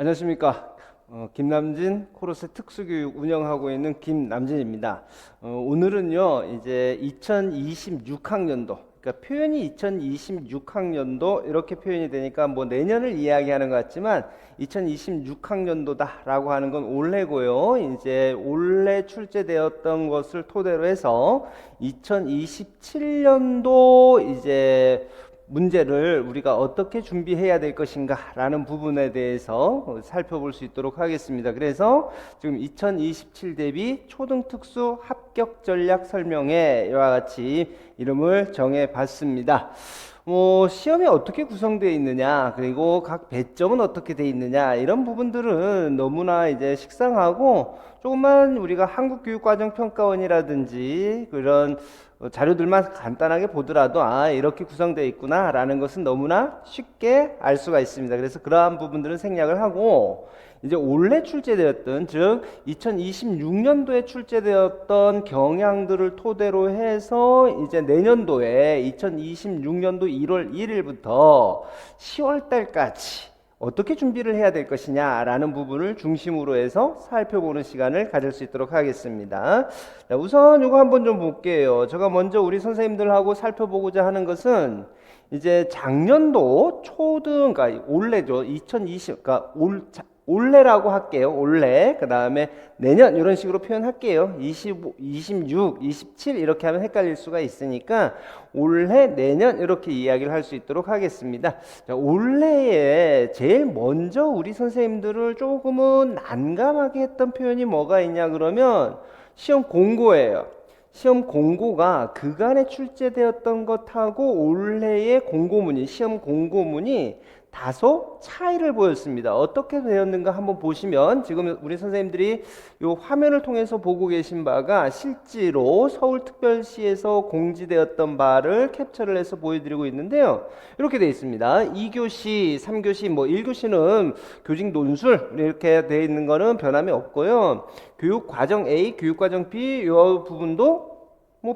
안녕하십니까. 김남진 코르세 특수교육 운영하고 있는 김남진입니다. 오늘은요, 이제 2026학년도, 그러니까 표현이 2026학년도 이렇게 표현이 되니까 뭐 내년을 이야기하는 것 같지만 2026학년도다라고 하는 건 올해고요. 이제 올해 출제되었던 것을 토대로 해서 2027년도 이제 문제를 우리가 어떻게 준비해야 될 것인가 라는 부분에 대해서 살펴볼 수 있도록 하겠습니다. 그래서 지금 2027 대비 초등특수 합격 전략 설명회 이와 같이 이름을 정해 봤습니다. 시험이 어떻게 구성되어 있느냐, 그리고 각 배점은 어떻게 되어 있느냐, 이런 부분들은 너무나 이제 식상하고 조금만 우리가 한국교육과정평가원이라든지 그런 자료들만 간단하게 보더라도 이렇게 구성되어 있구나 라는 것은 너무나 쉽게 알 수가 있습니다. 그래서 그러한 부분들은 생략을 하고 이제 올해 출제되었던, 즉 2026년도에 출제되었던 경향들을 토대로 해서 이제 내년도에 2026년도 1월 1일부터 10월 달까지 어떻게 준비를 해야 될 것이냐라는 부분을 중심으로 해서 살펴보는 시간을 가질 수 있도록 하겠습니다. 자, 우선 이거 한번 좀 볼게요. 제가 먼저 우리 선생님들하고 살펴보고자 하는 것은 이제 작년도 초등, 그러니까 올해죠. 2020, 그러니까 올해라고 할게요. 올해. 그 다음에 내년 이런 식으로 표현할게요. 25, 26, 27 이렇게 하면 헷갈릴 수가 있으니까 올해, 내년 이렇게 이야기를 할 수 있도록 하겠습니다. 자, 올해에 제일 먼저 우리 선생님들을 조금은 난감하게 했던 표현이 뭐가 있냐 그러면 시험 공고예요. 시험 공고가 그간에 출제되었던 것하고 올해의 공고문이, 시험 공고문이 다소 차이를 보였습니다. 어떻게 되었는가 한번 보시면 지금 우리 선생님들이 이 화면을 통해서 보고 계신 바가 실제로 서울특별시에서 공지되었던 바를 캡처를 해서 보여드리고 있는데요. 이렇게 되어 있습니다. 2교시, 3교시, 1교시는 교직 논술 이렇게 되어 있는 거는 변함이 없고요. 교육과정 A, 교육과정 B 이 부분도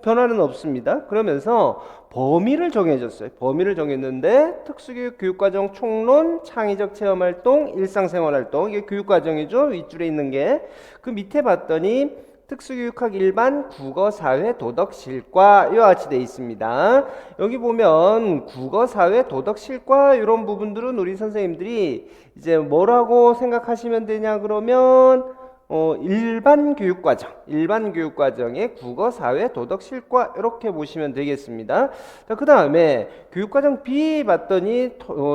변화는 없습니다. 그러면서 범위를 정해줬어요. 범위를 정했는데 특수교육 교육과정 총론, 창의적 체험활동, 일상생활활동, 이게 교육과정이죠. 윗줄에 있는 게. 그 밑에 봤더니 특수교육학 일반, 국어, 사회, 도덕, 실과 이와 같이 되어 있습니다. 여기 보면 국어, 사회, 도덕, 실과 이런 부분들은 우리 선생님들이 이제 뭐라고 생각하시면 되냐 그러면 일반 교육과정의 국어, 사회, 도덕, 실과 이렇게 보시면 되겠습니다. 자, 그 다음에 교육과정 B 봤더니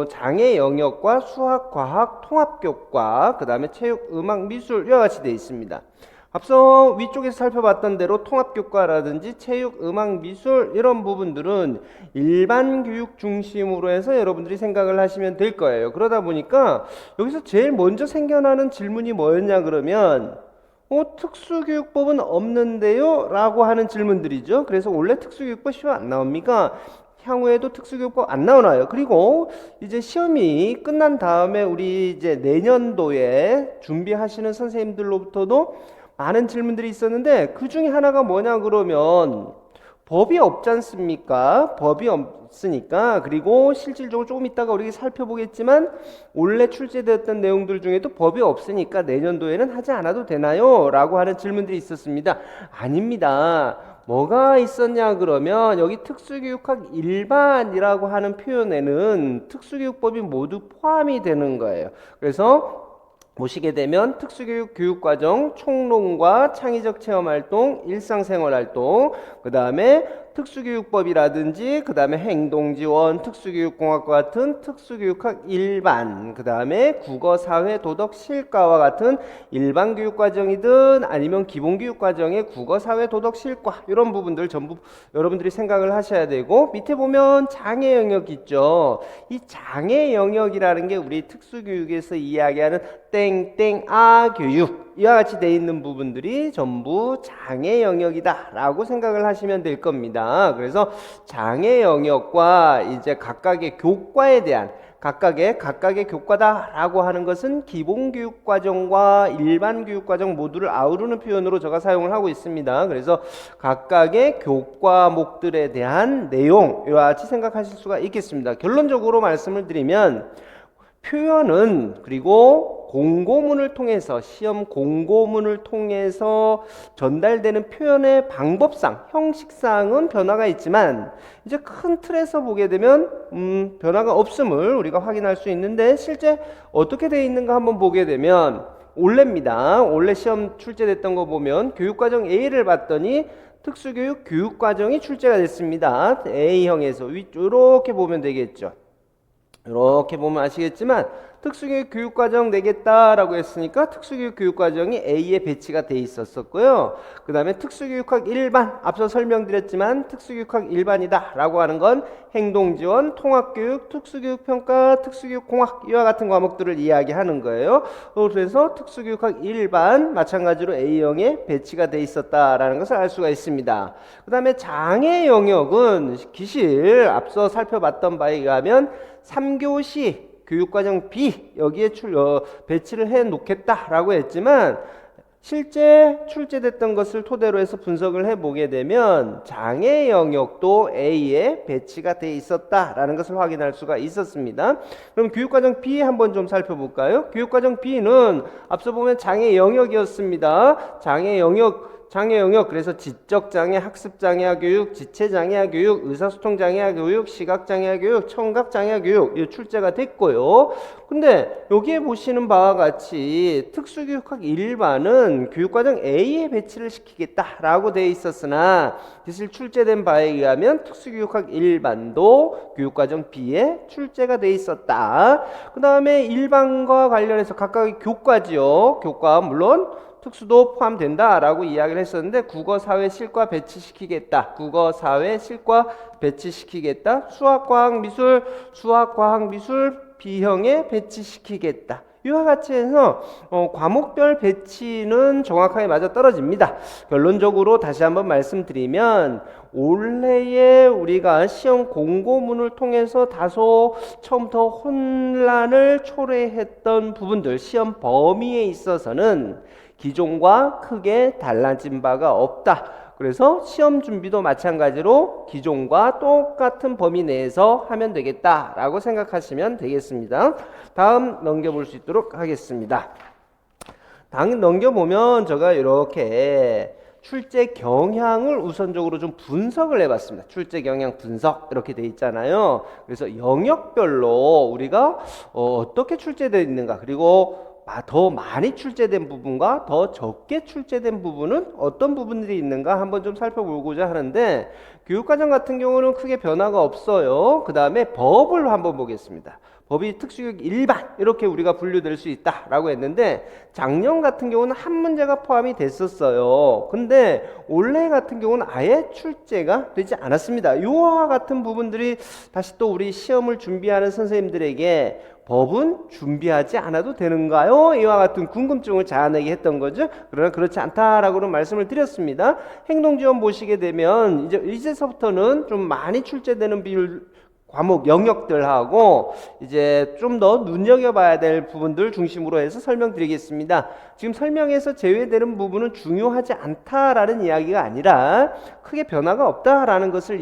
장애 영역과 수학, 과학, 통합교과, 그 다음에 체육, 음악, 미술 이와 같이 되어 있습니다. 앞서 위쪽에서 살펴봤던 대로 통합교과라든지 체육, 음악, 미술 이런 부분들은 일반 교육 중심으로 해서 여러분들이 생각을 하시면 될 거예요. 그러다 보니까 여기서 제일 먼저 생겨나는 질문이 뭐였냐 그러면 특수교육법은 없는데요? 라고 하는 질문들이죠. 그래서 원래 특수교육법 시험 안 나옵니까? 향후에도 특수교육법 안 나오나요? 그리고 이제 시험이 끝난 다음에 우리 이제 내년도에 준비하시는 선생님들로부터도 많은 질문들이 있었는데 그 중에 하나가 뭐냐 그러면 법이 없지 않습니까? 법이 없으니까. 그리고 실질적으로 조금 있다가 우리 살펴보겠지만 원래 출제되었던 내용들 중에도 법이 없으니까 내년도에는 하지 않아도 되나요? 라고 하는 질문들이 있었습니다. 아닙니다. 뭐가 있었냐 그러면 여기 특수교육학 일반이라고 하는 표현에는 특수교육법이 모두 포함이 되는 거예요. 그래서 보시게 되면 특수교육 교육과정 총론과 창의적 체험활동, 일상생활활동, 그 다음에 특수교육법이라든지 그 다음에 행동지원, 특수교육공학과 같은 특수교육학 일반, 그 다음에 국어, 사회, 도덕, 실과와 같은 일반 교육과정이든 아니면 기본교육과정의 국어, 사회, 도덕, 실과 이런 부분들 전부 여러분들이 생각을 하셔야 되고, 밑에 보면 장애 영역 있죠. 이 장애 영역이라는 게 우리 특수교육에서 이야기하는 땡땡아 교육 이와 같이 되어 있는 부분들이 전부 장애 영역이다 라고 생각을 하시면 될 겁니다. 그래서 장애 영역과 이제 각각의 교과에 대한 각각의 교과다라고 하는 것은 기본교육과정과 일반교육과정 모두를 아우르는 표현으로 제가 사용을 하고 있습니다. 그래서 각각의 교과목들에 대한 내용 이와 같이 생각하실 수가 있겠습니다. 결론적으로 말씀을 드리면 표현은, 그리고 공고문을 통해서 시험 공고문을 통해서 전달되는 표현의 방법상 형식상은 변화가 있지만 이제 큰 틀에서 보게 되면 변화가 없음을 우리가 확인할 수 있는데 실제 어떻게 되어 있는가 한번 보게 되면 올해입니다. 올해 시험 출제됐던 거 보면 교육과정 A를 봤더니 특수교육 교육과정이 출제가 됐습니다. A형에서 이렇게 보면 되겠죠. 이렇게 보면 아시겠지만 특수교육 교육과정 내겠다라고 했으니까 특수교육 교육과정이 A에 배치가 돼 있었었고요. 그 다음에 특수교육학 일반, 앞서 설명드렸지만 특수교육학 일반이다 라고 하는 건 행동지원, 통합교육, 특수교육평가, 특수교육공학 이와 같은 과목들을 이야기하는 거예요. 그래서 특수교육학 일반 마찬가지로 A형에 배치가 돼 있었다라는 것을 알 수가 있습니다. 그 다음에 장애 영역은 기실 앞서 살펴봤던 바에 의하면 3교시 교육과정 B 여기에 배치를 해 놓겠다라고 했지만 실제 출제됐던 것을 토대로 해서 분석을 해보게 되면 장애 영역도 A에 배치가 돼 있었다라는 것을 확인할 수가 있었습니다. 그럼 교육과정 B 한번 좀 살펴볼까요? 교육과정 B는 앞서 보면 장애 영역이었습니다. 장애 영역 그래서 지적장애, 학습장애아 교육, 지체장애아 교육, 의사소통장애아 교육, 시각장애아 교육, 청각장애아 교육 이 출제가 됐고요. 근데 여기에 보시는 바와 같이 특수교육학 일반은 교육과정 A에 배치를 시키겠다라고 되어 있었으나 사실 출제된 바에 의하면 특수교육학 일반도 교육과정 B에 출제가 돼 있었다. 그 다음에 일반과 관련해서 각각의 교과지요. 교과 물론 특수도 포함된다라고 이야기를 했었는데 국어, 사회, 실과 배치시키겠다. 국어, 사회, 실과 배치시키겠다. 수학, 과학, 미술 B형에 배치시키겠다. 이와 같이 해서 과목별 배치는 정확하게 맞아떨어집니다. 결론적으로 다시 한번 말씀드리면 올해에 우리가 시험 공고문을 통해서 다소 처음부터 혼란을 초래했던 부분들 시험 범위에 있어서는 기존과 크게 달라진 바가 없다. 그래서 시험 준비도 마찬가지로 기존과 똑같은 범위 내에서 하면 되겠다라고 생각하시면 되겠습니다. 다음 넘겨볼 수 있도록 하겠습니다. 다음 넘겨보면 제가 이렇게 출제 경향을 우선적으로 좀 분석을 해봤습니다. 출제 경향 분석 이렇게 돼 있잖아요. 그래서 영역별로 우리가 어떻게 출제되어 있는가 그리고 더 많이 출제된 부분과 더 적게 출제된 부분은 어떤 부분들이 있는가 한번 좀 살펴보고자 하는데 교육과정 같은 경우는 크게 변화가 없어요. 그 다음에 법을 한번 보겠습니다. 법이 특수교육 일반 이렇게 우리가 분류될 수 있다라고 했는데 작년 같은 경우는 한 문제가 포함이 됐었어요. 근데 올해 같은 경우는 아예 출제가 되지 않았습니다. 이와 같은 부분들이 다시 또 우리 시험을 준비하는 선생님들에게 법은 준비하지 않아도 되는가요? 이와 같은 궁금증을 자아내게 했던 거죠. 그러나 그렇지 않다라고는 말씀을 드렸습니다. 행동지원 보시게 되면 이제서부터는 좀 많이 출제되는 비율 과목 영역들하고 이제 좀 더 눈여겨봐야 될 부분들 중심으로 해서 설명드리겠습니다. 지금 설명에서 제외되는 부분은 중요하지 않다라는 이야기가 아니라 크게 변화가 없다라는 것을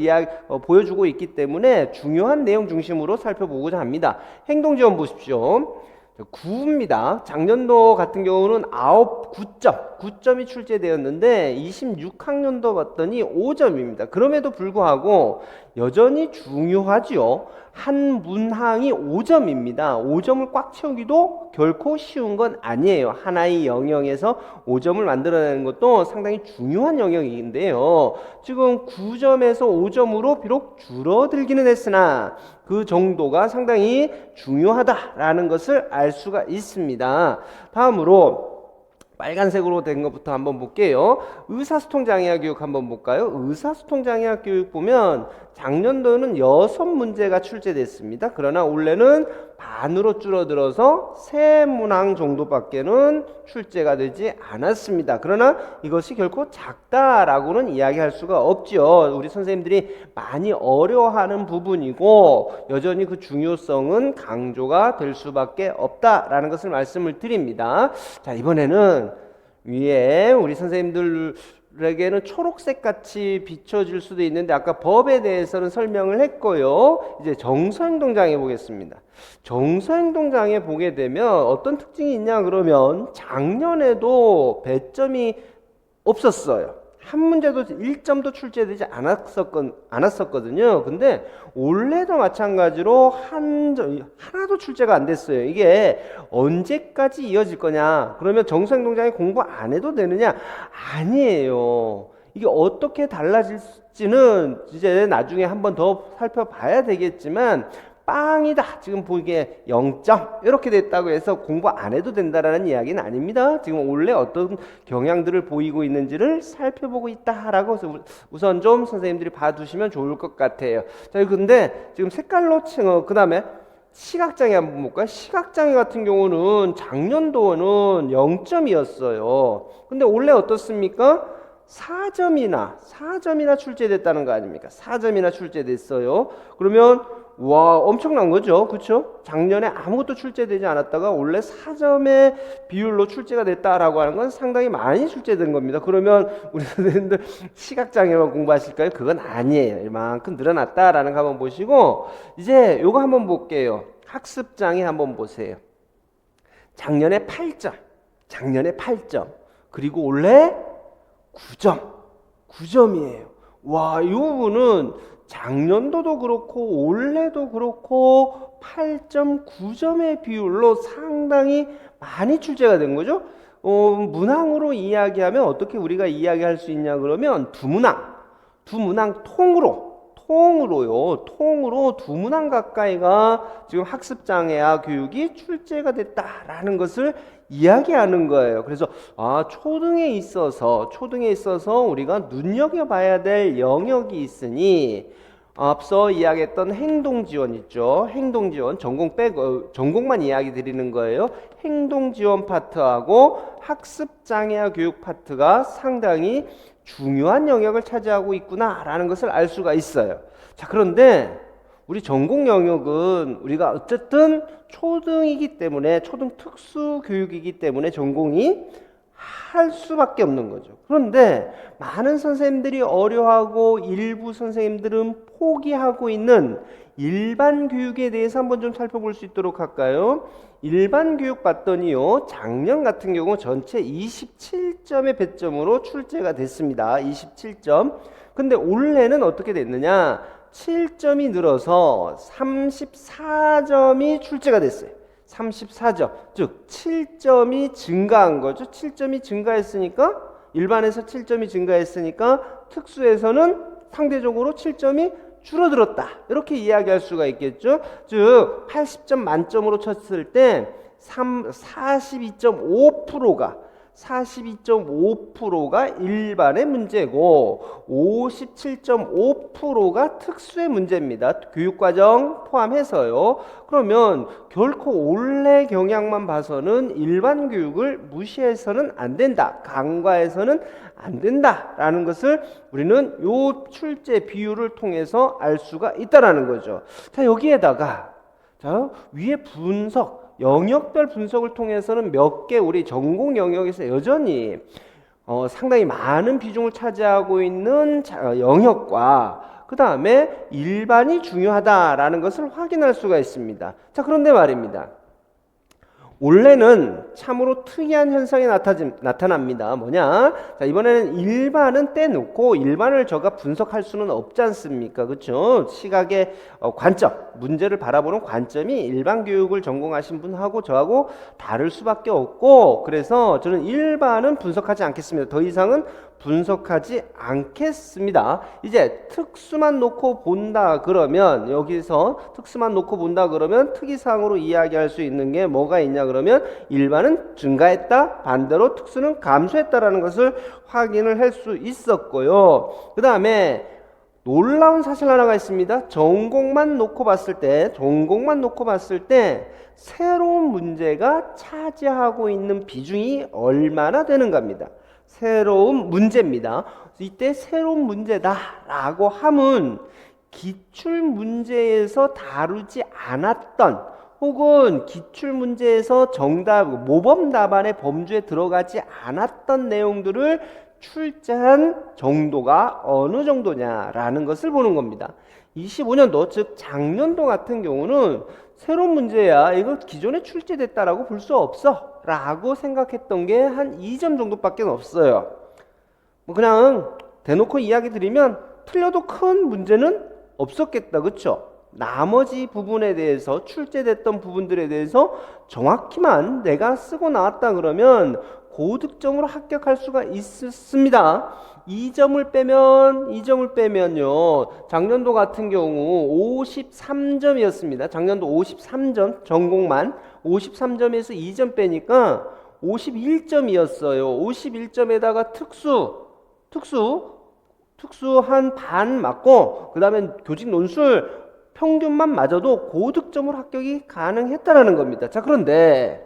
보여주고 있기 때문에 중요한 내용 중심으로 살펴보고자 합니다. 행동지원 보십시오. 9입니다. 작년도 같은 경우는 9점이 출제되었는데 26학년도 봤더니 5점입니다. 그럼에도 불구하고 여전히 중요하지요. 한 문항이 5점입니다. 5점을 꽉 채우기도 결코 쉬운 건 아니에요. 하나의 영역에서 5점을 만들어내는 것도 상당히 중요한 영역인데요. 지금 9점에서 5점으로 비록 줄어들기는 했으나 그 정도가 상당히 중요하다라는 것을 알 수가 있습니다. 다음으로 빨간색으로 된 것부터 한번 볼게요. 의사소통장애학 교육 한번 볼까요? 의사소통장애학 교육 보면 작년도는 6문제가 출제됐습니다. 그러나 올해는 반으로 줄어들어서 3문항 정도밖에는 출제가 되지 않았습니다. 그러나 이것이 결코 작다라고는 이야기할 수가 없죠. 우리 선생님들이 많이 어려워하는 부분이고 여전히 그 중요성은 강조가 될 수밖에 없다라는 것을 말씀을 드립니다. 자, 이번에는 위에 우리 선생님들 에게는 초록색 같이 비춰질 수도 있는데 아까 법에 대해서는 설명을 했고요. 이제 정서행동장애 보겠습니다. 정서행동장애 보게 되면 어떤 특징이 있냐 그러면 작년에도 배점이 없었어요. 한 문제도 1점도 출제되지 않았었거든요. 근데 올해도 마찬가지로 하나도 출제가 안 됐어요. 이게 언제까지 이어질 거냐? 그러면 정서행동장애 공부 안 해도 되느냐? 아니에요. 이게 어떻게 달라질지는 이제 나중에 한번 더 살펴봐야 되겠지만 빵이다. 지금 보기에 0점 이렇게 됐다고 해서 공부 안 해도 된다라는 이야기는 아닙니다. 지금 원래 어떤 경향들을 보이고 있는지를 살펴보고 있다라고 우선 좀 선생님들이 봐두시면 좋을 것 같아요. 자, 근데 지금 색깔로 그 다음에 시각장애 한번 볼까요? 시각장애 같은 경우는 작년도는 0점이었어요. 근데 올해 어떻습니까? 4점이나 출제됐다는 거 아닙니까? 4점이나 출제됐어요. 그러면 와, 엄청난 거죠. 그렇죠? 작년에 아무것도 출제되지 않았다가 원래 4점의 비율로 출제가 됐다라고 하는 건 상당히 많이 출제된 겁니다. 그러면 우리 선생님들 시각장애만 공부하실까요? 그건 아니에요. 이만큼 늘어났다라는 거 한번 보시고 이제 요거 한번 볼게요. 학습장애 한번 보세요. 작년에 8점. 그리고 올해 9점이에요. 와, 이 부분은 작년도도 그렇고 올해도 그렇고 8.9점의 비율로 상당히 많이 출제가 된 거죠. 문항으로 이야기하면 어떻게 우리가 이야기할 수 있냐 그러면 두 문항 통으로 두 문항 가까이가 지금 학습장애와 교육이 출제가 됐다라는 것을 이야기하는 거예요. 그래서 초등에 있어서 우리가 눈여겨봐야 될 영역이 있으니 앞서 이야기했던 행동지원 있죠. 행동지원 전공 빼고 전공만 이야기 드리는 거예요. 행동지원 파트하고 학습장애와 교육 파트가 상당히 중요한 영역을 차지하고 있구나라는 것을 알 수가 있어요. 자, 그런데 우리 전공 영역은 우리가 어쨌든 초등이기 때문에 초등 특수 교육이기 때문에 전공이 할 수밖에 없는 거죠. 그런데 많은 선생님들이 어려워하고 일부 선생님들은 포기하고 있는 일반 교육에 대해서 한번 좀 살펴볼 수 있도록 할까요? 일반 교육 봤더니요, 작년 같은 경우 전체 27점의 배점으로 출제가 됐습니다. 27점. 근데 올해는 어떻게 됐느냐? 7점이 늘어서 34점이 출제가 됐어요. 34점. 즉 7점이 증가한 거죠. 7점이 증가했으니까 일반에서 7점이 증가했으니까 특수에서는 상대적으로 7점이 줄어들었다. 이렇게 이야기할 수가 있겠죠. 즉 80점 만점으로 쳤을 때 42.5%가 일반의 문제고 57.5%가 특수의 문제입니다. 교육과정 포함해서요. 그러면 결코 올해 경향만 봐서는 일반 교육을 무시해서는 안 된다. 간과해서는 안 된다라는 것을 우리는 요 출제 비율을 통해서 알 수가 있다라는 거죠. 자, 여기에다가 위에 영역별 분석을 통해서는 몇 개 우리 전공 영역에서 여전히 상당히 많은 비중을 차지하고 있는 영역과 그 다음에 일반이 중요하다라는 것을 확인할 수가 있습니다. 자, 그런데 말입니다. 올해는 참으로 특이한 현상이 나타납니다. 뭐냐? 자, 이번에는 일반은 떼놓고 일반을 저가 분석할 수는 없지 않습니까? 그렇죠? 시각의 관점, 문제를 바라보는 관점이 일반 교육을 전공하신 분하고 저하고 다를 수밖에 없고, 그래서 저는 일반은 분석하지 않겠습니다. 더 이상은 분석하지 않겠습니다. 이제 특수만 놓고 본다 그러면 여기서 특수만 놓고 본다 그러면 특이사항으로 이야기할 수 있는 게 뭐가 있냐 그러면 일반은 증가했다, 반대로 특수는 감소했다라는 것을 확인을 할 수 있었고요. 그 다음에 놀라운 사실 하나가 있습니다. 전공만 놓고 봤을 때 새로운 문제가 차지하고 있는 비중이 얼마나 되는가입니다. 새로운 문제입니다. 이때 새로운 문제다라고 함은 기출문제에서 다루지 않았던 혹은 기출문제에서 정답, 모범 답안의 범주에 들어가지 않았던 내용들을 출제한 정도가 어느 정도냐라는 것을 보는 겁니다. 25년도 즉 작년도 같은 경우는 새로운 문제야 이거 기존에 출제됐다라고 볼 수 없어 라고 생각했던 게 한 2점 정도밖에 없어요. 뭐 그냥 대놓고 이야기 드리면 틀려도 큰 문제는 없었겠다, 그쵸? 나머지 부분에 대해서 출제됐던 부분들에 대해서 정확히만 내가 쓰고 나왔다 그러면 고득점으로 합격할 수가 있습니다. 2점을 빼면요. 작년도 같은 경우 53점이었습니다. 작년도 53점 전공만 53점에서 2점 빼니까 51점이었어요. 51점에다가 특수 한 반 맞고 그다음에 교직 논술 평균만 맞아도 고득점으로 합격이 가능했다라는 겁니다. 자, 그런데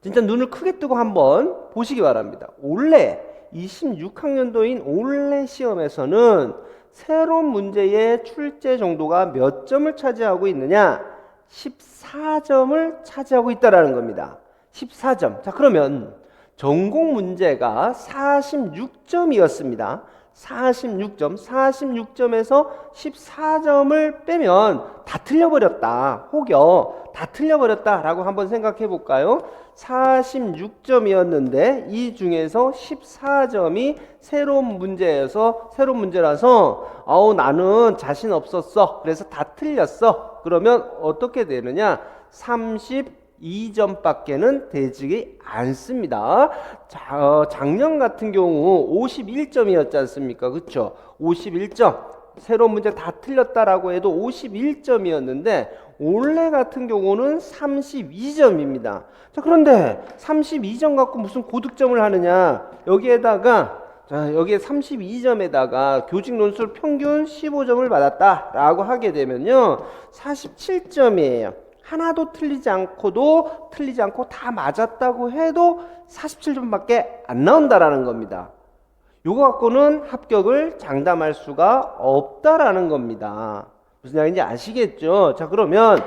진짜 눈을 크게 뜨고 한번 보시기 바랍니다. 올해 26학년도인 올해 시험에서는 새로운 문제의 출제 정도가 몇 점을 차지하고 있느냐? 14점을 차지하고 있다라는 겁니다. 14점. 자, 그러면 전공 문제가 46점이었습니다. 46점에서 14점을 빼면 다 틀려버렸다. 혹여 다 틀려버렸다라고 한번 생각해 볼까요? 46점이었는데 이 중에서 14점이 새로운 문제라서 나는 자신 없었어. 그래서 다 틀렸어. 그러면 어떻게 되느냐? 32점밖에는 되지 않습니다. 작년 같은 경우 51점이었지 않습니까? 그쵸? 51점. 새로운 문제 다 틀렸다라고 해도 51점이었는데 올해 같은 경우는 32점입니다. 자, 그런데 32점 갖고 무슨 고득점을 하느냐? 여기에 32점에다가 교직 논술 평균 15점을 받았다라고 하게 되면요. 47점이에요. 하나도 틀리지 않고 다 맞았다고 해도 47점밖에 안 나온다라는 겁니다. 요거 갖고는 합격을 장담할 수가 없다라는 겁니다. 무슨 얘기인지 아시겠죠? 자, 그러면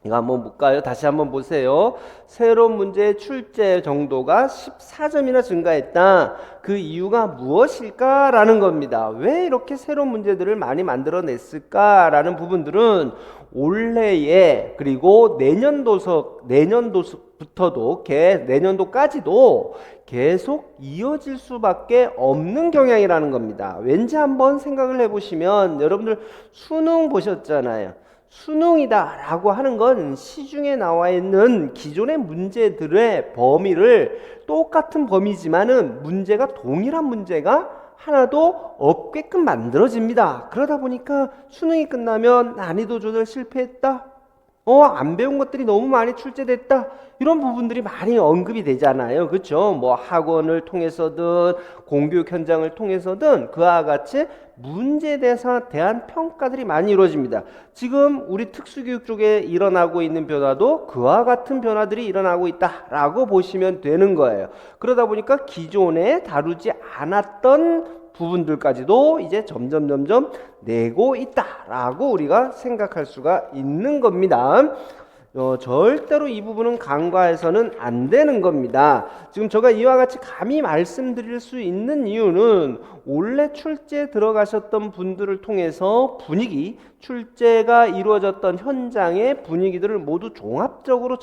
이거 한번 볼까요? 다시 한번 보세요. 새로운 문제의 출제 정도가 14점이나 증가했다. 그 이유가 무엇일까라는 겁니다. 왜 이렇게 새로운 문제들을 많이 만들어냈을까라는 부분들은 올해에 그리고 내년도까지도 계속 이어질 수밖에 없는 경향이라는 겁니다. 왠지 한번 생각을 해보시면 여러분들 수능 보셨잖아요. 수능이다라고 하는 건 시중에 나와 있는 기존의 문제들의 범위를 똑같은 범위지만은 문제가 동일한 문제가 하나도 없게끔 만들어집니다. 그러다 보니까 수능이 끝나면 난이도 조절 실패했다. 안 배운 것들이 너무 많이 출제됐다. 이런 부분들이 많이 언급이 되잖아요. 그렇죠? 뭐 학원을 통해서든 공교육 현장을 통해서든 그와 같이 문제에 대한 평가들이 많이 이루어집니다. 지금 우리 특수교육 쪽에 일어나고 있는 변화도 그와 같은 변화들이 일어나고 있다라고 보시면 되는 거예요. 그러다 보니까 기존에 다루지 않았던 부분들까지도 이제 점점 내고 있다라고 우리가 생각할 수가 있는 겁니다. 절대로 이 부분은 간과해서는 안 되는 겁니다. 지금 제가 이와 같이 감히 말씀드릴 수 있는 이유는 원래 출제 들어가셨던 분들을 통해서 출제가 이루어졌던 현장의 분위기들을 모두 종합적으로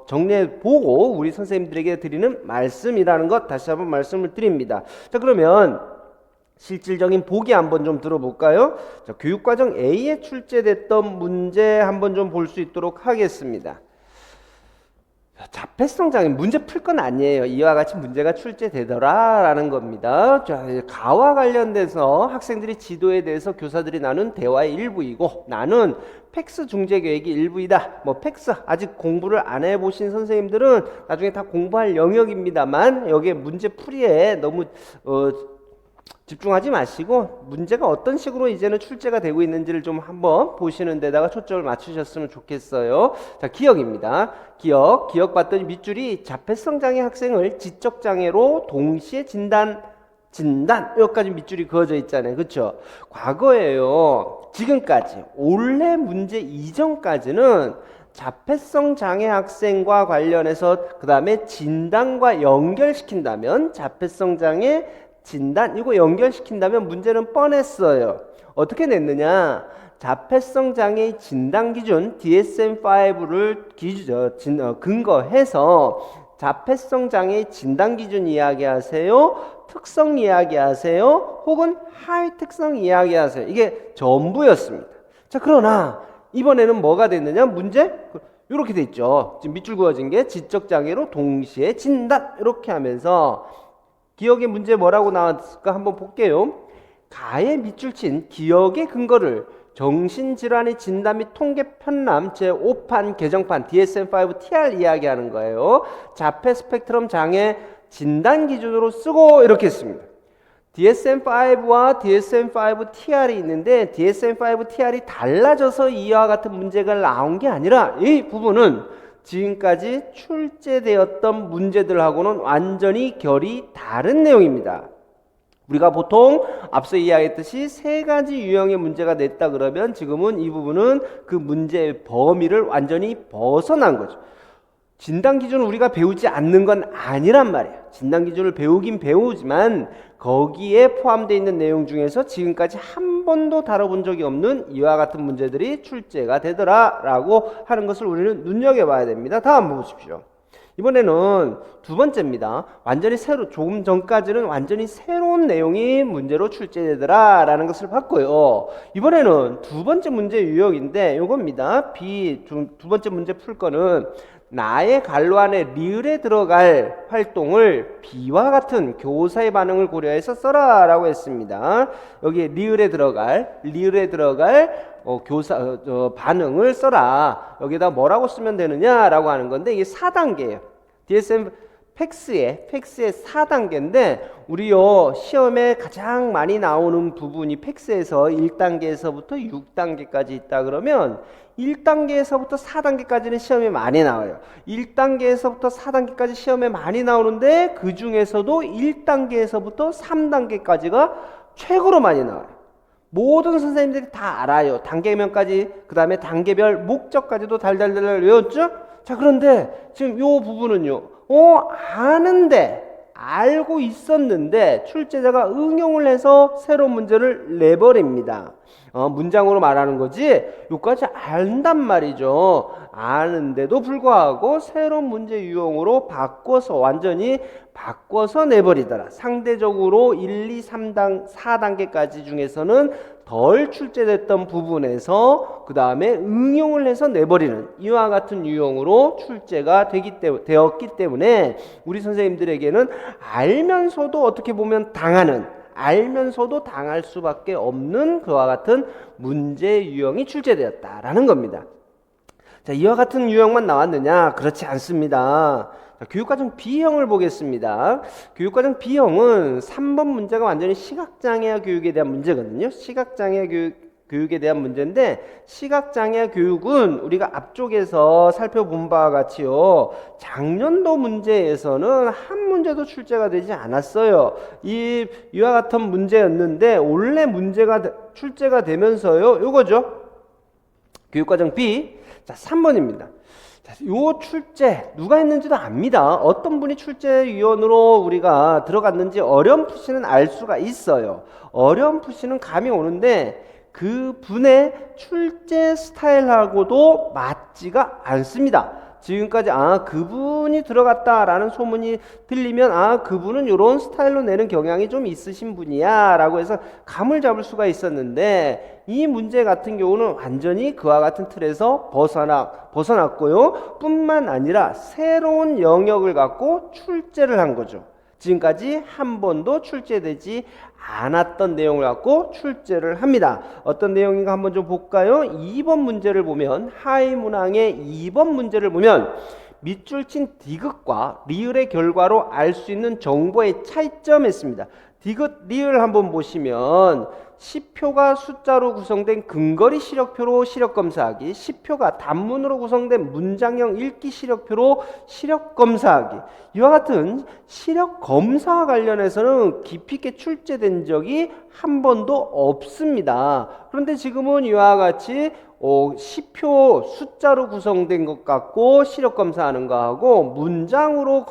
정리해보고 우리 선생님들에게 드리는 말씀이라는 것 다시 한번 말씀을 드립니다. 자, 그러면 실질적인 보기 한번 좀 들어볼까요? 자, 교육과정 A에 출제됐던 문제 한번 좀 볼 수 있도록 하겠습니다. 자폐성 장애 문제 풀 건 아니에요. 이와 같이 문제가 출제되더라라는 겁니다. 자, 가와 관련돼서 학생들이 지도에 대해서 교사들이 나눈 대화의 일부이고 나는 팩스 중재 계획이 일부이다. 팩스 아직 공부를 안 해보신 선생님들은 나중에 다 공부할 영역입니다만 여기에 문제 풀이에 너무 집중하지 마시고 문제가 어떤 식으로 이제는 출제가 되고 있는지를 좀 한번 보시는 데다가 초점을 맞추셨으면 좋겠어요. 자, 기억입니다. 기억 봤더니 밑줄이 자폐성 장애 학생을 지적 장애로 동시에 진단 여기까지 밑줄이 그어져 있잖아요. 그렇죠? 과거에요. 지금까지 올해 문제 이전까지는 자폐성 장애 학생과 관련해서 그 다음에 진단과 연결시킨다면 자폐성 장애 진단 이거 연결시킨다면 문제는 뻔했어요. 어떻게 냈느냐? 자폐성 장애의 진단 기준 DSM-5를 근거해서 자폐성 장애의 진단 기준 이야기하세요, 특성 이야기하세요, 혹은 하위 특성 이야기하세요. 이게 전부였습니다. 자, 그러나 이번에는 뭐가 됐느냐? 문제 이렇게 돼 있죠. 지금 밑줄 그어진 게 지적 장애로 동시에 진단 이렇게 하면서 기억의 문제 뭐라고 나왔을까 한번 볼게요. 가에 밑줄 친 기억의 근거를 정신질환의 진단 및 통계 편람 제5판 개정판 DSM-5 TR 이야기하는 거예요. 자폐 스펙트럼 장애 진단 기준으로 쓰고 이렇게 했습니다. DSM-5와 DSM-5 TR이 있는데 DSM-5 TR이 달라져서 이와 같은 문제가 나온 게 아니라 이 부분은 지금까지 출제되었던 문제들하고는 완전히 결이 다른 내용입니다. 우리가 보통 앞서 이야기했듯이 세 가지 유형의 문제가 냈다 그러면 지금은 이 부분은 그 문제의 범위를 완전히 벗어난 거죠. 진단 기준을 우리가 배우지 않는 건 아니란 말이에요. 진단 기준을 배우긴 배우지만 거기에 포함되어 있는 내용 중에서 지금까지 한 번도 다뤄본 적이 없는 이와 같은 문제들이 출제가 되더라라고 하는 것을 우리는 눈여겨봐야 됩니다. 다음 한번 보십시오. 이번에는 두 번째입니다. 완전히 조금 전까지는 완전히 새로운 내용이 문제로 출제되더라라는 것을 봤고요. 이번에는 두 번째 문제 유형인데 이겁니다. 두 번째 문제 풀 거는 나의 갈로 안에 리을에 들어갈 활동을 B와 같은 교사의 반응을 고려해서 써라 라고 했습니다. 여기에 리을에 들어갈 교사 반응을 써라. 여기다 뭐라고 쓰면 되느냐 라고 하는 건데 이게 4단계예요. DSM 팩스의 4단계인데 우리요 시험에 가장 많이 나오는 부분이 팩스에서 1단계에서부터 6단계까지 있다 그러면 1단계에서부터 4단계까지는 시험에 많이 나와요. 1단계에서부터 4단계까지 시험에 많이 나오는데 그 중에서도 1단계에서부터 3단계까지가 최고로 많이 나와요. 모든 선생님들이 다 알아요. 단계명까지, 그 다음에 단계별 목적까지도 달달달 외웠죠? 자, 그런데 지금 요 부분은요, 아는데, 알고 있었는데 출제자가 응용을 해서 새로운 문제를 내버립니다. 문장으로 말하는 거지 요까지 안단 말이죠. 아는데도 불구하고 새로운 문제 유형으로 완전히 바꿔서 내버리더라. 상대적으로 1, 2, 3단, 4단계까지 중에서는 덜 출제됐던 부분에서 그 다음에 응용을 해서 내버리는 이와 같은 유형으로 출제가 되었기 때문에 우리 선생님들에게는 알면서도 어떻게 보면 알면서도 당할 수밖에 없는 그와 같은 문제 유형이 출제되었다라는 겁니다. 자, 이와 같은 유형만 나왔느냐? 그렇지 않습니다. 자, 교육과정 B형을 보겠습니다. 교육과정 B형은 3번 문제가 완전히 시각장애 교육에 대한 문제거든요. 시각장애 교육에 대한 문제인데 시각장애 교육은 우리가 앞쪽에서 살펴본 바와 같이요. 작년도 문제에서는 한 문제도 출제가 되지 않았어요. 이와 같은 문제였는데 원래 문제가 출제가 되면서요. 요거죠. 교육과정 B. 자, 3번입니다. 요 출제 누가 했는지도 압니다. 어떤 분이 출제위원으로 우리가 들어갔는지 어렴풋이는 알 수가 있어요. 어렴풋이는 감이 오는데 그 분의 출제 스타일하고도 맞지가 않습니다. 지금까지 그분이 들어갔다라는 소문이 들리면 그분은 이런 스타일로 내는 경향이 좀 있으신 분이야 라고 해서 감을 잡을 수가 있었는데 이 문제 같은 경우는 완전히 그와 같은 틀에서 벗어났고요. 뿐만 아니라 새로운 영역을 갖고 출제를 한 거죠. 지금까지 한 번도 출제되지 않았던 내용을 갖고 출제를 합니다. 어떤 내용인가 한번 좀 볼까요? 2번 문제를 보면 하위 문항의 2번 문제를 보면 밑줄 친 디귿과 리을의 결과로 알 수 있는 정보의 차이점이 있습니다. 디귿, 리을 한번 보시면 시표가 숫자로 구성된 근거리 시력표로 시력 검사하기, 시표가 단문으로 구성된 문장형 읽기 시력표로 시력 검사하기. 이와 같은 시력 검사와 관련해서는 깊이 있게 출제된 적이 한 번도 없습니다. 그런데 지금은 이와 같이 시표 숫자로 구성된 것 같고 시력 검사하는 거하고 문장으로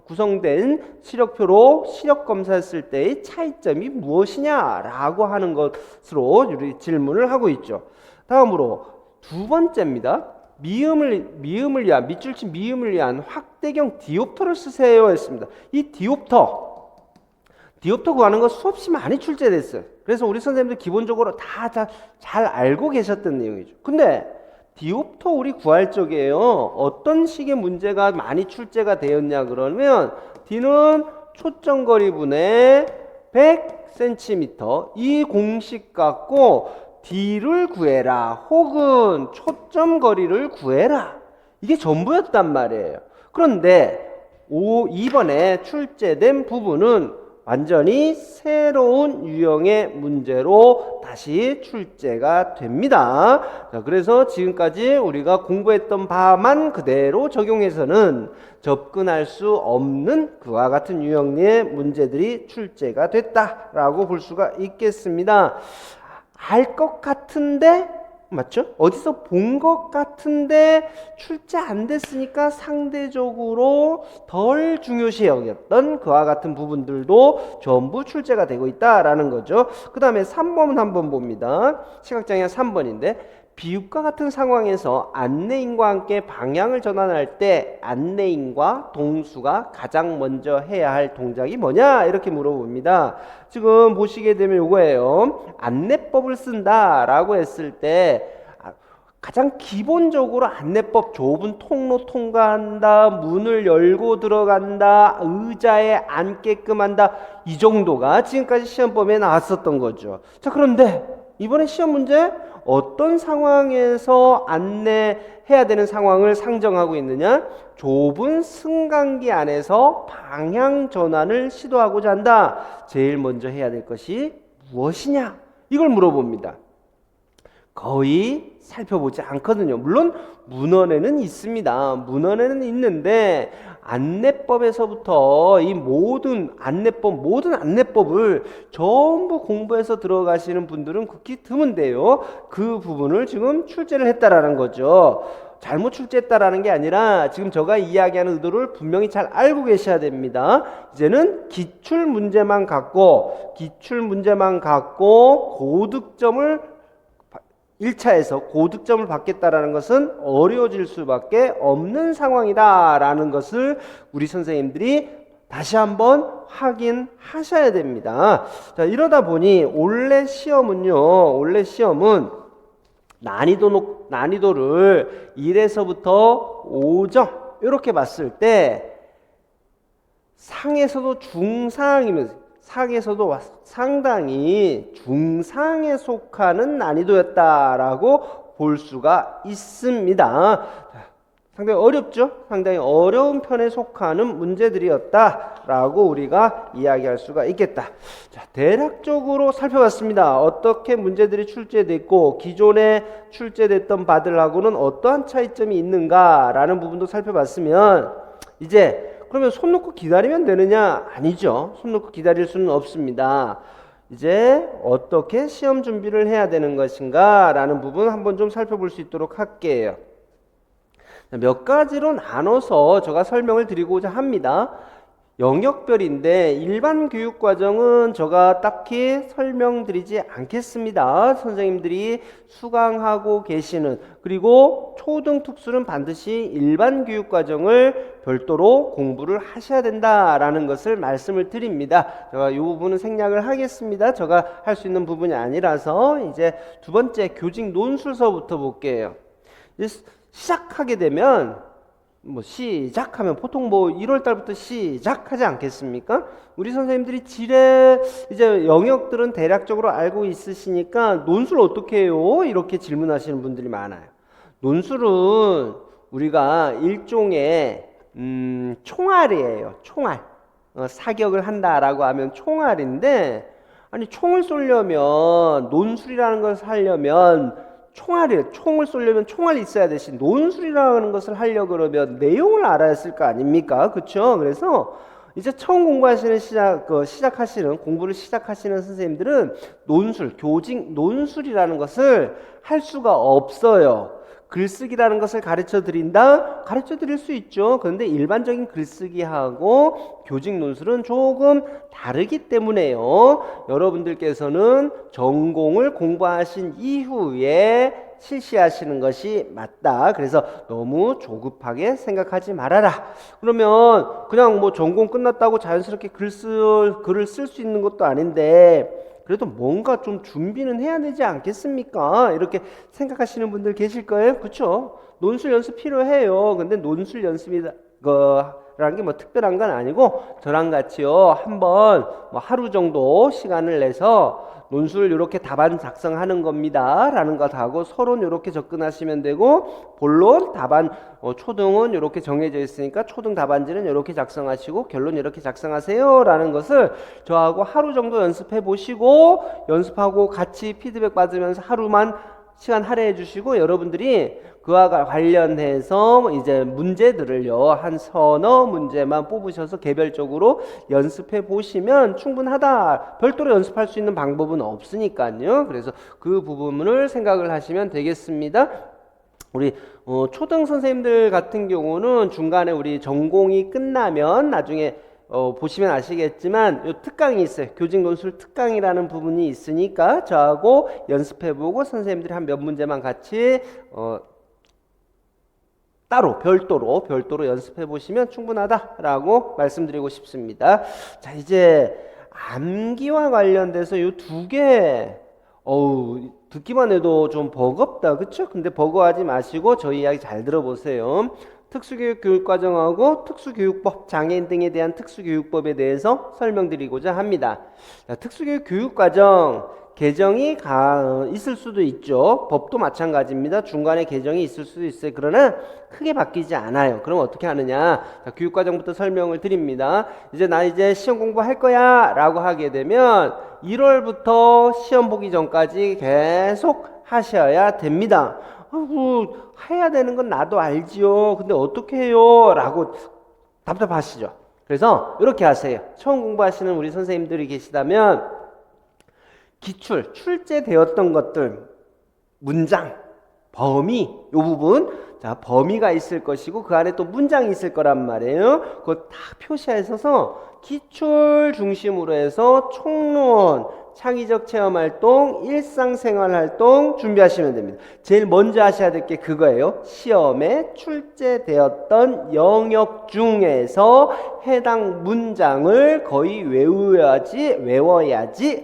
구성된 시력표로 시력 검사했을 때의 차이점이 무엇이냐라고 하는 것으로 우리 질문을 하고 있죠. 다음으로 두 번째입니다. 미음을 위한 밑줄친 미음을 위한 확대경 디옵터를 쓰세요 했습니다. 이 디옵터 구하는 거 수없이 많이 출제됐어요. 그래서 우리 선생님들 기본적으로 다 잘 알고 계셨던 내용이죠. 근데 디옵터 우리 구할 적에요, 어떤 식의 문제가 많이 출제가 되었냐 그러면 D는 초점거리분의 100cm 이 공식 갖고 D를 구해라 혹은 초점거리를 구해라, 이게 전부였단 말이에요. 그런데 2번에 출제된 부분은 완전히 새로운 유형의 문제로 다시 출제가 됩니다. 자, 그래서 지금까지 우리가 공부했던 바만 그대로 적용해서는 접근할 수 없는 그와 같은 유형의 문제들이 출제가 됐다라고 볼 수가 있겠습니다. 알 것 같은데, 맞죠? 어디서 본 것 같은데 출제 안 됐으니까 상대적으로 덜 중요시 여겼던 그와 같은 부분들도 전부 출제가 되고 있다라는 거죠. 그 다음에 3번 한번 봅니다. 시각장애 3번인데 비읍과 같은 상황에서 안내인과 함께 방향을 전환할 때 안내인과 동수가 가장 먼저 해야 할 동작이 뭐냐 이렇게 물어봅니다. 지금 보시게 되면 이거예요. 안내법을 쓴다라고 했을 때 가장 기본적으로 안내법, 좁은 통로 통과한다, 문을 열고 들어간다, 의자에 앉게끔 한다, 이 정도가 지금까지 시험범위에 나왔었던 거죠. 자, 그런데 이번에 시험 문제 어떤 상황에서 안내해야 되는 상황을 상정하고 있느냐? 좁은 승강기 안에서 방향 전환을 시도하고자 한다. 제일 먼저 해야 될 것이 무엇이냐? 이걸 물어봅니다. 거의 살펴보지 않거든요. 물론 문헌에는 있습니다. 문헌에는 있는데 안내법에서부터 이 모든 안내법을 전부 공부해서 들어가시는 분들은 극히 드문데요. 그 부분을 지금 출제를 했다라는 거죠. 잘못 출제했다라는 게 아니라 지금 제가 이야기하는 의도를 분명히 잘 알고 계셔야 됩니다. 이제는 기출 문제만 갖고 고득점을 1차에서 고득점을 받겠다라는 것은 어려워질 수밖에 없는 상황이다라는 것을 우리 선생님들이 다시 한번 확인하셔야 됩니다. 자, 이러다 보니 원래 시험은 난이도를 1에서부터 5점 이렇게 봤을 때 상에서도 중상이면서 상에서도 상당히 중상에 속하는 난이도였다라고 볼 수가 있습니다. 상당히 어렵죠? 상당히 어려운 편에 속하는 문제들이었다라고 우리가 이야기할 수가 있겠다. 자, 대략적으로 살펴봤습니다. 어떻게 문제들이 출제됐고 기존에 출제됐던 바들하고는 어떠한 차이점이 있는가라는 부분도 살펴봤으면 이제 그러면 손 놓고 기다리면 되느냐? 아니죠. 손 놓고 기다릴 수는 없습니다. 이제 어떻게 시험 준비를 해야 되는 것인가 라는 부분 한번 좀 살펴볼 수 있도록 할게요. 몇 가지로 나눠서 제가 설명을 드리고자 합니다. 영역별인데 일반 교육과정은 제가 딱히 설명드리지 않겠습니다. 선생님들이 수강하고 계시는, 그리고 초등특수는 반드시 일반 교육과정을 별도로 공부를 하셔야 된다라는 것을 말씀을 드립니다. 제가 이 부분은 생략을 하겠습니다. 제가 할 수 있는 부분이 아니라서 이제 두 번째 교직 논술서부터 볼게요. 시작하게 되면 시작하면 보통 1월 달부터 시작하지 않겠습니까? 우리 선생님들이 이제 영역들은 대략적으로 알고 있으시니까 논술 어떻게 해요? 이렇게 질문하시는 분들이 많아요. 논술은 우리가 일종의 총알이에요. 총알. 사격을 한다라고 하면 총알인데 아니 총을 쏘려면 논술이라는 것을 하려면 총을 쏘려면 총알이 있어야 되시 논술이라는 것을 하려 그러면 내용을 알아야 했을 거 아닙니까? 그렇죠? 그래서 이제 처음 공부하시는 공부를 시작하시는 선생님들은 교직 논술이라는 것을 할 수가 없어요. 글쓰기라는 것을 가르쳐 드린다? 가르쳐 드릴 수 있죠. 그런데 일반적인 글쓰기하고 교직 논술은 조금 다르기 때문에요. 여러분들께서는 전공을 공부하신 이후에 실시하시는 것이 맞다. 그래서 너무 조급하게 생각하지 말아라. 그러면 그냥 뭐 전공 끝났다고 자연스럽게 글을 쓸 수 있는 것도 아닌데 그래도 뭔가 좀 준비는 해야 되지 않겠습니까? 이렇게 생각하시는 분들 계실 거예요. 그렇죠? 논술 연습 필요해요. 근데 논술 연습이라는 게 뭐 특별한 건 아니고 저랑 같이요. 한번 뭐 하루 정도 시간을 내서 논술 이렇게 답안 작성하는 겁니다 라는 것 하고 서론 이렇게 접근하시면 되고 본론 답안 초등은 이렇게 정해져 있으니까 초등 답안지는 이렇게 작성하시고 결론 이렇게 작성하세요 라는 것을 저하고 하루 정도 연습해 보시고 연습하고 같이 피드백 받으면서 하루만 시간 할애해 주시고 여러분들이 그와 관련해서 이제 문제들을요 한 서너 문제만 뽑으셔서 개별적으로 연습해 보시면 충분하다. 별도로 연습할 수 있는 방법은 없으니까요. 그래서 그 부분을 생각을 하시면 되겠습니다. 우리 초등 선생님들 같은 경우는 중간에 우리 전공이 끝나면 나중에 보시면 아시겠지만 요 특강이 있어요. 교직 논술 특강이라는 부분이 있으니까 저하고 연습해보고 선생님들이 한 몇 문제만 같이 따로 별도로 연습해 보시면 충분하다라고 말씀드리고 싶습니다. 자, 이제 암기와 관련돼서 요 두 개 듣기만 해도 좀 버겁다. 그쵸? 근데 버거워하지 마시고 저희 이야기 잘 들어보세요. 특수교육 교육과정하고 특수교육법, 장애인 등에 대한 특수교육법에 대해서 설명드리고자 합니다. 자, 특수교육 교육과정 개정이 있을 수도 있죠. 법도 마찬가지입니다. 중간에 개정이 있을 수도 있어요. 그러나 크게 바뀌지 않아요. 그럼 어떻게 하느냐? 자, 교육과정부터 설명을 드립니다. 이제 시험 공부할 거야 라고 하게 되면 1월부터 시험 보기 전까지 계속 하셔야 됩니다. 해야 되는 건 나도 알지요. 근데 어떻게 해요? 라고 답답하시죠. 그래서 이렇게 하세요. 처음 공부하시는 우리 선생님들이 계시다면 출제되었던 것들, 문장, 범위, 이 부분, 자, 범위가 있을 것이고 그 안에 또 문장이 있을 거란 말이에요. 그거 다 표시하셔서 기출 중심으로 해서 총론, 창의적 체험활동, 일상생활활동 준비하시면 됩니다. 제일 먼저 하셔야 될 게 그거예요. 시험에 출제되었던 영역 중에서 해당 문장을 거의 외워야지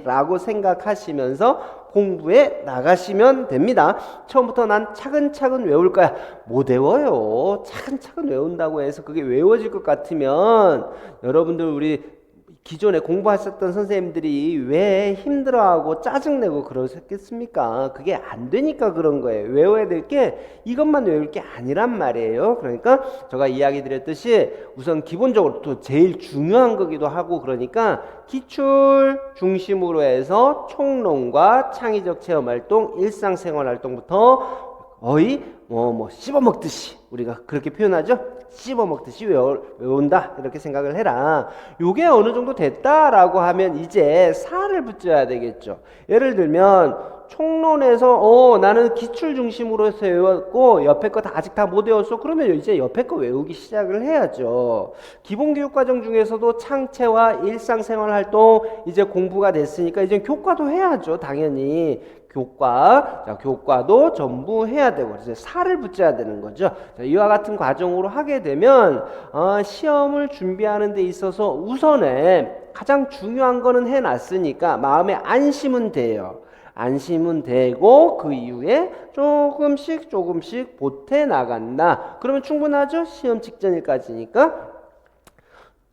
라고 생각하시면서 공부에 나가시면 됩니다. 처음부터 난 차근차근 외울 거야. 못 외워요. 차근차근 외운다고 해서 그게 외워질 것 같으면 여러분들 우리 기존에 공부하셨던 선생님들이 왜 힘들어하고 짜증내고 그러셨겠습니까? 그게 안 되니까 그런 거예요. 외워야 될 게 이것만 외울 게 아니란 말이에요. 그러니까 제가 이야기 드렸듯이 우선 기본적으로 또 제일 중요한 거기도 하고 그러니까 기출 중심으로 해서 총론과 창의적 체험활동, 일상생활활동부터 거의 씹어먹듯이 우리가 그렇게 표현하죠. 씹어먹듯이 외운다 이렇게 생각을 해라. 요게 어느 정도 됐다라고 하면 이제 살을 붙여야 되겠죠. 예를 들면 총론에서 나는 기출 중심으로 해서 외웠고 옆에 거 아직 다 못 외웠어. 그러면 이제 옆에 거 외우기 시작을 해야죠. 기본교육과정 중에서도 창체와 일상생활활동 이제 공부가 됐으니까 이제 교과도 해야죠. 당연히 교과도 전부 해야 되고 그래서 살을 붙여야 되는 거죠. 자, 이와 같은 과정으로 하게 되면 시험을 준비하는 데 있어서 우선에 가장 중요한 거는 해놨으니까 마음에 안심은 돼요. 안심은 되고 그 이후에 조금씩 보태 나간다. 그러면 충분하죠? 시험 직전일까지니까.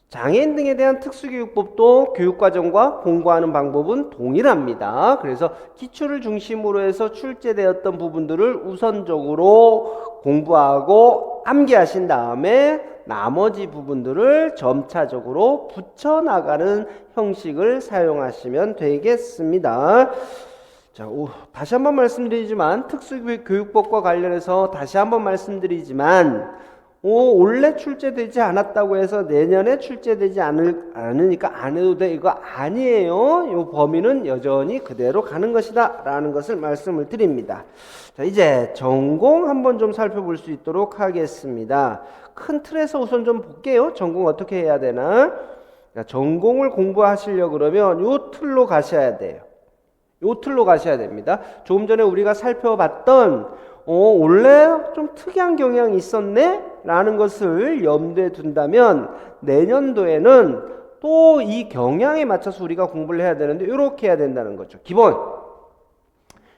장애인 등에 대한 특수교육법도 교육과정과 공부하는 방법은 동일합니다. 그래서 기출을 중심으로 해서 출제되었던 부분들을 우선적으로 공부하고 암기하신 다음에 나머지 부분들을 점차적으로 붙여나가는 형식을 사용하시면 되겠습니다. 자, 다시 한번 말씀드리지만 특수교육법과 관련해서 다시 한번 말씀드리지만 올해 출제되지 않았다고 해서 내년에 출제되지 않으니까 안 해도 돼, 이거 아니에요. 이 범위는 여전히 그대로 가는 것이다 라는 것을 말씀을 드립니다. 자, 이제 전공 한번 좀 살펴볼 수 있도록 하겠습니다. 큰 틀에서 우선 좀 볼게요. 전공 어떻게 해야 되나. 자, 전공을 공부하시려고 그러면 요 틀로 가셔야 돼요. 요 틀로 가셔야 됩니다. 조금 전에 우리가 살펴봤던 원래 좀 특이한 경향이 있었네? 라는 것을 염두에 둔다면 내년도에는 또 이 경향에 맞춰서 우리가 공부를 해야 되는데 이렇게 해야 된다는 거죠. 기본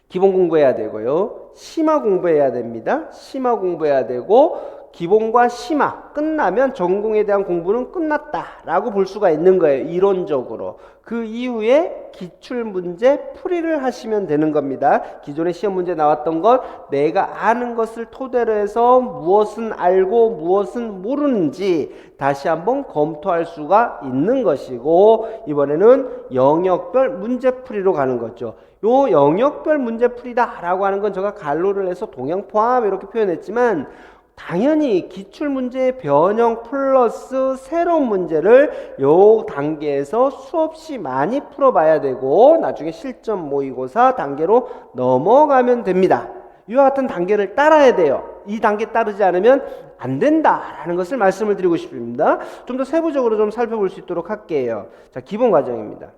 공부해야 되고요. 심화 공부해야 됩니다. 심화 공부해야 되고 기본과 심화 끝나면 전공에 대한 공부는 끝났다라고 볼 수가 있는 거예요. 이론적으로. 그 이후에 기출문제 풀이를 하시면 되는 겁니다. 기존에 시험 문제 나왔던 것 내가 아는 것을 토대로 해서 무엇은 알고 무엇은 모르는지 다시 한번 검토할 수가 있는 것이고 이번에는 영역별 문제 풀이로 가는 거죠. 요 영역별 문제 풀이다라고 하는 건 제가 갈로를 해서 동양 포함 이렇게 표현했지만 당연히 기출문제의 변형 플러스 새로운 문제를 요 단계에서 수없이 많이 풀어봐야 되고 나중에 실전 모의고사 단계로 넘어가면 됩니다. 이와 같은 단계를 따라야 돼요. 이 단계 따르지 않으면 안 된다라는 것을 말씀을 드리고 싶습니다. 좀 더 세부적으로 좀 살펴볼 수 있도록 할게요. 자, 기본 과정입니다.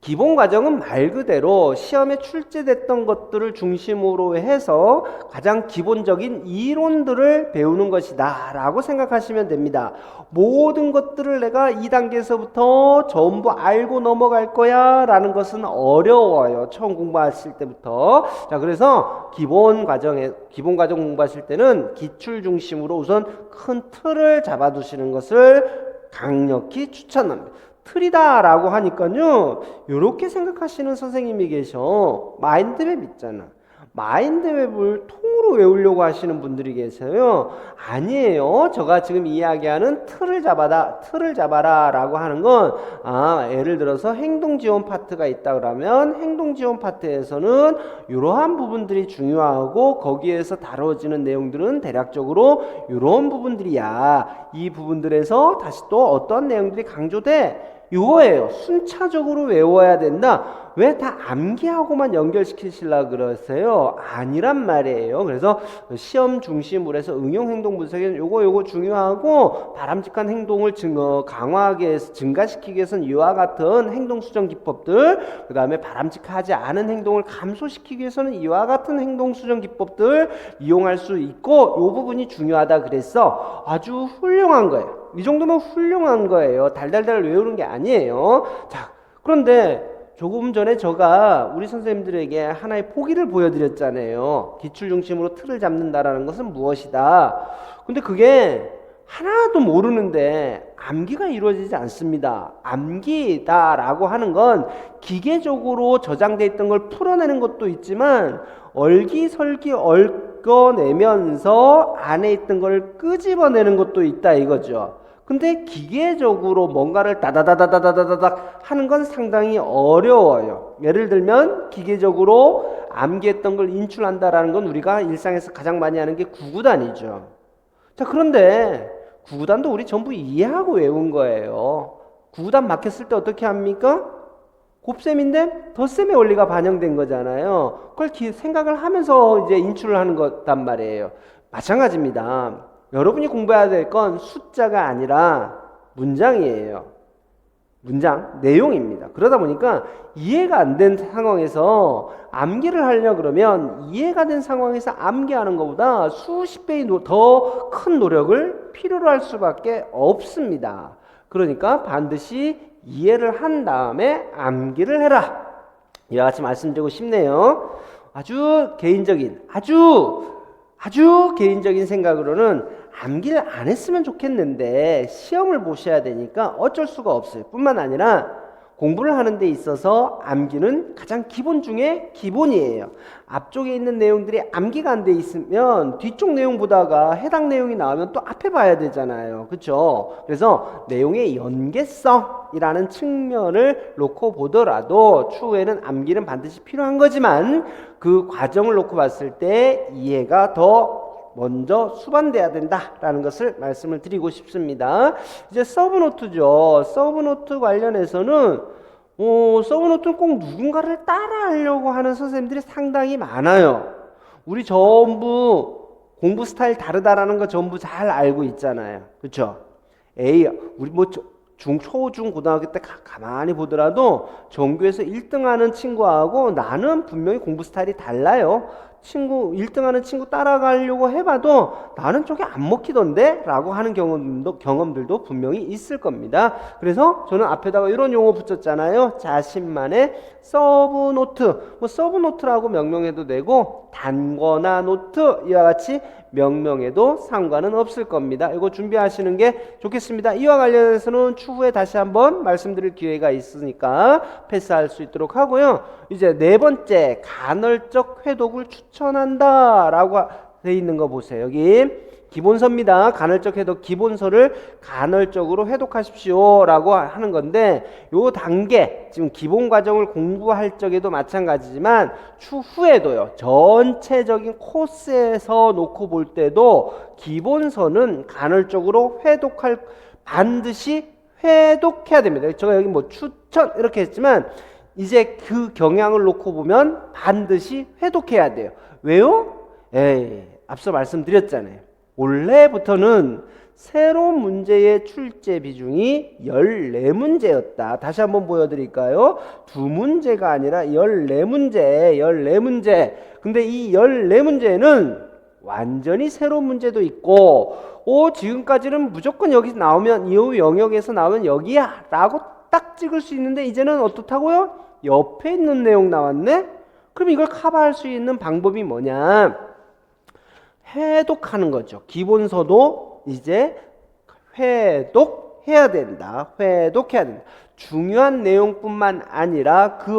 기본 과정은 말 그대로 시험에 출제됐던 것들을 중심으로 해서 가장 기본적인 이론들을 배우는 것이다 라고 생각하시면 됩니다. 모든 것들을 내가 2단계에서부터 전부 알고 넘어갈 거야 라는 것은 어려워요. 처음 공부하실 때부터. 자, 그래서 기본 과정 공부하실 때는 기출 중심으로 우선 큰 틀을 잡아두시는 것을 강력히 추천합니다. 틀이다 라고 하니까요 이렇게 생각하시는 선생님이 계셔. 마인드맵 있잖아. 마인드맵을 통으로 외우려고 하시는 분들이 계세요. 아니에요. 제가 지금 이야기하는 틀을 잡아라 라고 하는 건 예를 들어서 행동지원 파트가 있다 그러면 행동지원 파트에서는 이러한 부분들이 중요하고 거기에서 다뤄지는 내용들은 대략적으로 이런 부분들이야. 이 부분들에서 다시 또 어떤 내용들이 강조돼? 이거예요. 순차적으로 외워야 된다. 왜 다 암기하고만 연결시키시려고 그러세요? 아니란 말이에요. 그래서 시험 중심으로 해서 응용행동 분석에는 요거 중요하고 바람직한 행동을 강화하기 위해서 증가시키기 위해서는 이와 같은 행동 수정 기법들, 그 다음에 바람직하지 않은 행동을 감소시키기 위해서는 이와 같은 행동 수정 기법들 이용할 수 있고 이 부분이 중요하다 그랬어. 아주 훌륭한 거예요. 이 정도면 훌륭한 거예요. 달달달 외우는 게 아니에요. 자, 그런데 조금 전에 제가 우리 선생님들에게 하나의 포기를 보여드렸잖아요. 기출 중심으로 틀을 잡는다라는 것은 무엇이다. 근데 그게 하나도 모르는데 암기가 이루어지지 않습니다. 암기다라고 하는 건 기계적으로 저장되어 있던 걸 풀어내는 것도 있지만 얼기설기 얽어내면서 안에 있던 걸 끄집어내는 것도 있다 이거죠. 근데 기계적으로 뭔가를 다다다다다다다닥 하는 건 상당히 어려워요. 예를 들면 기계적으로 암기했던 걸 인출한다라는 건 우리가 일상에서 가장 많이 하는 게 구구단이죠. 자, 그런데 구구단도 우리 전부 이해하고 외운 거예요. 구구단 막혔을 때 어떻게 합니까? 곱셈인데 덧셈의 원리가 반영된 거잖아요. 그걸 생각을 하면서 이제 인출을 하는 거단 말이에요. 마찬가지입니다. 여러분이 공부해야 될 건 숫자가 아니라 문장이에요. 문장, 내용입니다. 그러다 보니까 이해가 안 된 상황에서 암기를 하려고 그러면 이해가 된 상황에서 암기하는 것보다 수십 배의 더 큰 노력을 필요로 할 수밖에 없습니다. 그러니까 반드시 이해를 한 다음에 암기를 해라. 이와 같이 말씀드리고 싶네요. 아주 개인적인 생각으로는 암기를 안 했으면 좋겠는데 시험을 보셔야 되니까 어쩔 수가 없어요. 뿐만 아니라 공부를 하는 데 있어서 암기는 가장 기본 중에 기본이에요. 앞쪽에 있는 내용들이 암기가 안 돼 있으면 뒤쪽 내용 보다가 해당 내용이 나오면 또 앞에 봐야 되잖아요. 그렇죠? 그래서 내용의 연계성이라는 측면을 놓고 보더라도 추후에는 암기는 반드시 필요한 거지만 그 과정을 놓고 봤을 때 이해가 더 먼저 수반돼야 된다라는 것을 말씀을 드리고 싶습니다. 이제 서브노트죠. 서브노트 관련해서는 서브노트는 꼭 누군가를 따라하려고 하는 선생님들이 상당히 많아요. 우리 전부 공부 스타일 다르다라는 거 전부 잘 알고 있잖아요. 그렇죠? 우리 뭐 초, 중, 고등학교 때 가만히 보더라도 전교에서 1등하는 친구하고 나는 분명히 공부 스타일이 달라요. 1등하는 친구 따라가려고 해봐도 나는 저게 안 먹히던데? 라고 하는 경험들도 분명히 있을 겁니다. 그래서 저는 앞에다가 이런 용어 붙였잖아요. 자신만의 서브노트. 서브노트라고 명명해도 되고 단거나 노트 이와 같이 명명해도 상관은 없을 겁니다. 이거 준비하시는 게 좋겠습니다. 이와 관련해서는 추후에 다시 한번 말씀드릴 기회가 있으니까 패스할 수 있도록 하고요. 이제 네 번째, 간헐적 회독을 추천한다 라고 돼 있는 거 보세요. 여기 기본서입니다. 간헐적 회독 기본서를 간헐적으로 회독하십시오 라고 하는 건데, 요 단계 지금 기본 과정을 공부할 적에도 마찬가지지만 추후에도요, 전체적인 코스에서 놓고 볼 때도 기본서는 간헐적으로 반드시 회독해야 됩니다. 제가 여기 뭐 추천 이렇게 했지만 이제 그 경향을 놓고 보면 반드시 회독해야 돼요. 왜요? 앞서 말씀드렸잖아요. 원래부터는 새로운 문제의 출제 비중이 14문제였다. 다시 한번 보여드릴까요? 2문제가 아니라 14문제. 근데 이 14문제는 완전히 새로운 문제도 있고, 지금까지는 무조건 여기 나오면, 이 영역에서 나오면 여기야 라고 딱 찍을 수 있는데, 이제는 어떻다고요? 옆에 있는 내용 나왔네? 그럼 이걸 커버할 수 있는 방법이 뭐냐? 회독하는 거죠. 기본서도 이제 회독해야 된다. 중요한 내용뿐만 아니라 그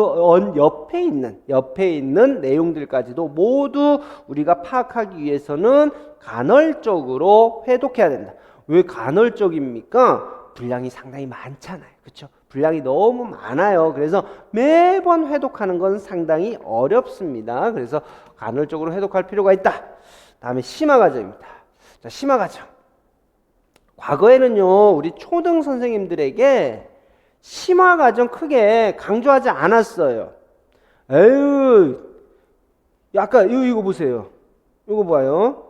옆에 있는 내용들까지도 모두 우리가 파악하기 위해서는 간헐적으로 회독해야 된다. 왜 간헐적입니까? 분량이 상당히 많잖아요. 그렇죠? 분량이 너무 많아요. 그래서 매번 회독하는 건 상당히 어렵습니다. 그래서 간헐적으로 회독할 필요가 있다. 다음에 심화과정입니다. 자, 심화과정. 과거에는요, 우리 초등 선생님들에게 심화과정 크게 강조하지 않았어요. 약간 이거 보세요. 이거 봐요.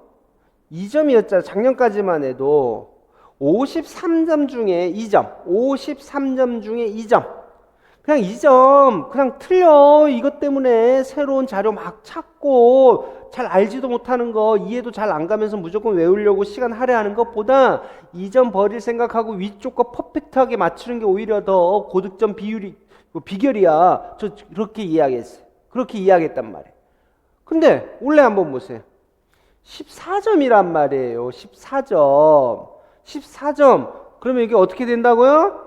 2점이었잖아요. 작년까지만 해도 53점 중에 2점. 53점 중에 2점. 그냥 2점 그냥 틀려. 이것 때문에 새로운 자료 막 찾고 잘 알지도 못하는 거, 이해도 잘 안 가면서 무조건 외우려고 시간 할애하는 것보다 2점 버릴 생각하고 위쪽 거 퍼펙트하게 맞추는 게 오히려 더 고득점 비결이야. 저 그렇게 이해하겠어요. 그렇게 이해하겠단 말이에요. 근데 원래 한번 보세요. 14점이란 말이에요. 14점. 그러면 이게 어떻게 된다고요?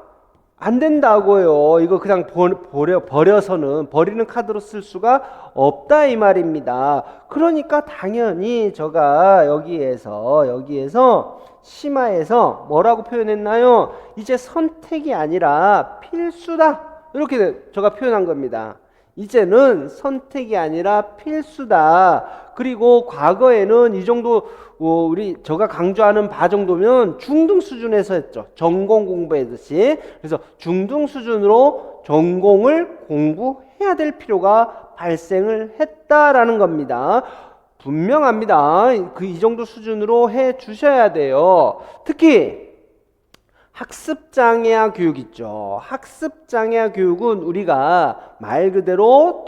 안 된다고요. 이거 그냥 버려서는 버리는 카드로 쓸 수가 없다 이 말입니다. 그러니까 당연히 제가 여기에서 심화해서 뭐라고 표현했나요? 이제 선택이 아니라 필수다. 이렇게 제가 표현한 겁니다. 이제는 선택이 아니라 필수다. 그리고 과거에는 이 정도 제가 강조하는 바 정도면 중등 수준에서 했죠. 전공 공부하듯이. 그래서 중등 수준으로 전공을 공부해야 될 필요가 발생을 했다라는 겁니다. 분명합니다. 이 정도 수준으로 해 주셔야 돼요. 특히 학습장애아 교육 있죠. 학습장애아 교육은 우리가 말 그대로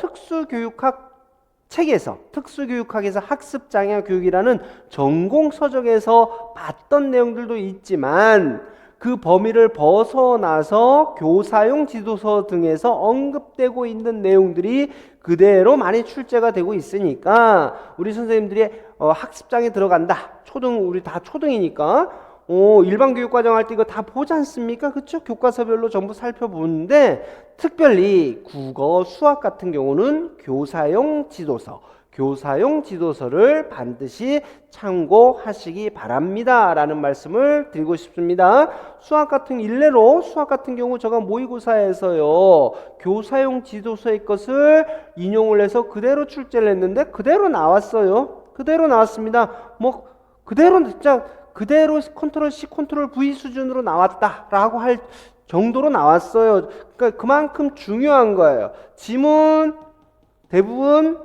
특수교육학에서 학습장애아 교육이라는 전공 서적에서 봤던 내용들도 있지만 그 범위를 벗어나서 교사용 지도서 등에서 언급되고 있는 내용들이 그대로 많이 출제가 되고 있으니까 우리 선생님들이 학습장에 들어간다. 우리 다 초등이니까 일반 교육과정 할 때 이거 다 보지 않습니까? 그쵸? 교과서별로 전부 살펴보는데 특별히 국어, 수학 같은 경우는 교사용 지도서를 반드시 참고하시기 바랍니다 라는 말씀을 드리고 싶습니다. 수학 같은 경우 제가 모의고사에서요 교사용 지도서의 것을 인용을 해서 그대로 출제를 했는데 그대로 나왔어요. 그대로 나왔습니다. 뭐 그대로 진짜 그대로 컨트롤 C 컨트롤 V 수준으로 나왔다라고 할 정도로 나왔어요. 그러니까 그만큼 중요한 거예요. 지문 대부분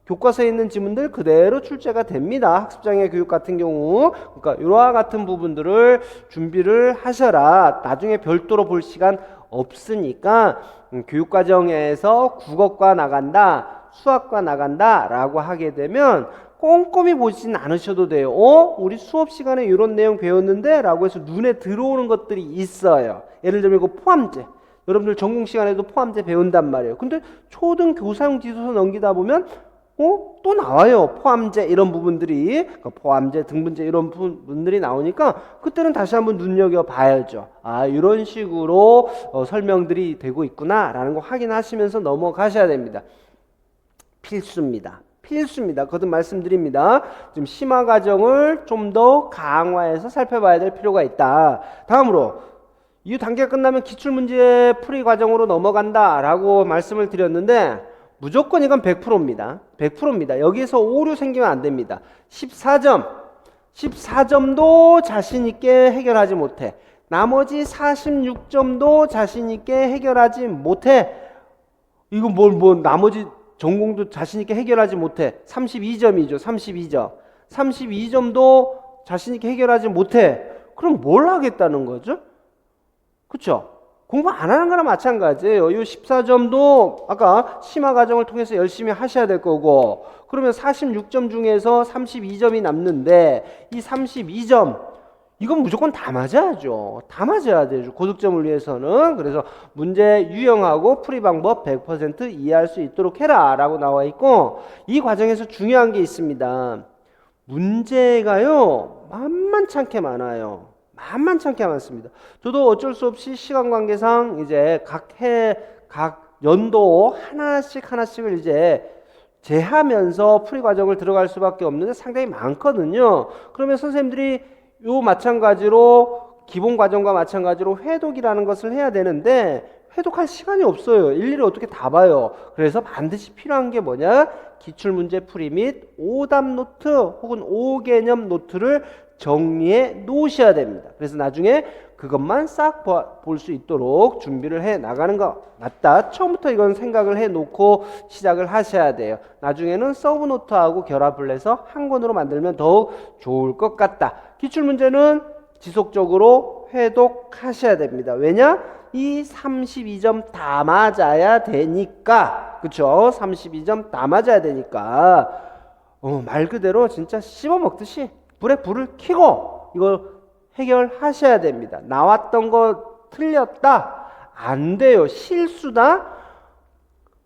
교과서에 있는 지문들 그대로 출제가 됩니다. 학습장애 교육 같은 경우. 그러니까 이와 같은 부분들을 준비를 하셔라. 나중에 별도로 볼 시간 없으니까 교육과정에서 국어과 나간다, 수학과 나간다 라고 하게 되면 꼼꼼히 보진 않으셔도 돼요. 우리 수업 시간에 이런 내용 배웠는데 라고 해서 눈에 들어오는 것들이 있어요. 예를 들면 이거 포함제. 여러분들 전공 시간에도 포함제 배운단 말이에요. 근데 초등 교사용 지도서 넘기다 보면 또 나와요. 포함제 이런 부분들이. 그러니까 포함제, 등분제 이런 부분들이 나오니까 그때는 다시 한번 눈여겨봐야죠. 이런 식으로 설명들이 되고 있구나 라는 거 확인하시면서 넘어가셔야 됩니다. 필수입니다. 거듭 말씀드립니다. 지금 심화 과정을 좀 더 강화해서 살펴봐야 될 필요가 있다. 다음으로 이 단계가 끝나면 기출문제 풀이 과정으로 넘어간다 라고 말씀을 드렸는데 무조건 이건 100%입니다. 100%입니다. 여기에서 오류 생기면 안 됩니다. 14점도 자신 있게 해결하지 못해. 나머지 46점도 자신 있게 해결하지 못해. 이거 나머지 전공도 자신 있게 해결하지 못해. 32점이죠. 32점도 자신 있게 해결하지 못해. 그럼 뭘 하겠다는 거죠? 그렇죠? 공부 안 하는 거나 마찬가지예요. 이 14점도 아까 심화 과정을 통해서 열심히 하셔야 될 거고, 그러면 46점 중에서 32점이 남는데 이 32점 이건 무조건 다 맞아야죠. 다 맞아야 되죠. 고득점을 위해서는. 그래서 문제 유형하고 풀이 방법 100% 이해할 수 있도록 해라 라고 나와 있고, 이 과정에서 중요한 게 있습니다. 문제가요 만만찮게 많아요. 만만찮게 많습니다. 저도 어쩔 수 없이 시간 관계상 이제 각 연도 하나씩을 이제 제하면서 풀이 과정을 들어갈 수밖에 없는데 상당히 많거든요. 그러면 선생님들이 요 마찬가지로 기본 과정과 마찬가지로 회독이라는 것을 해야 되는데 회독할 시간이 없어요. 일일이 어떻게 다 봐요. 그래서 반드시 필요한 게 뭐냐? 기출문제 풀이 및 오답 노트 혹은 오개념 노트를 정리해 놓으셔야 됩니다. 그래서 나중에 그것만 싹 볼 수 있도록 준비를 해 나가는 거 맞다. 처음부터 이건 생각을 해 놓고 시작을 하셔야 돼요. 나중에는 서브노트하고 결합을 해서 한 권으로 만들면 더욱 좋을 것 같다. 기출문제는 지속적으로 회독하셔야 됩니다. 왜냐? 이 32점 다 맞아야 되니까. 그쵸? 32점 다 맞아야 되니까. 말 그대로 진짜 씹어먹듯이 불에 불을 켜고 이걸 해결하셔야 됩니다. 나왔던 거 틀렸다? 안 돼요. 실수다?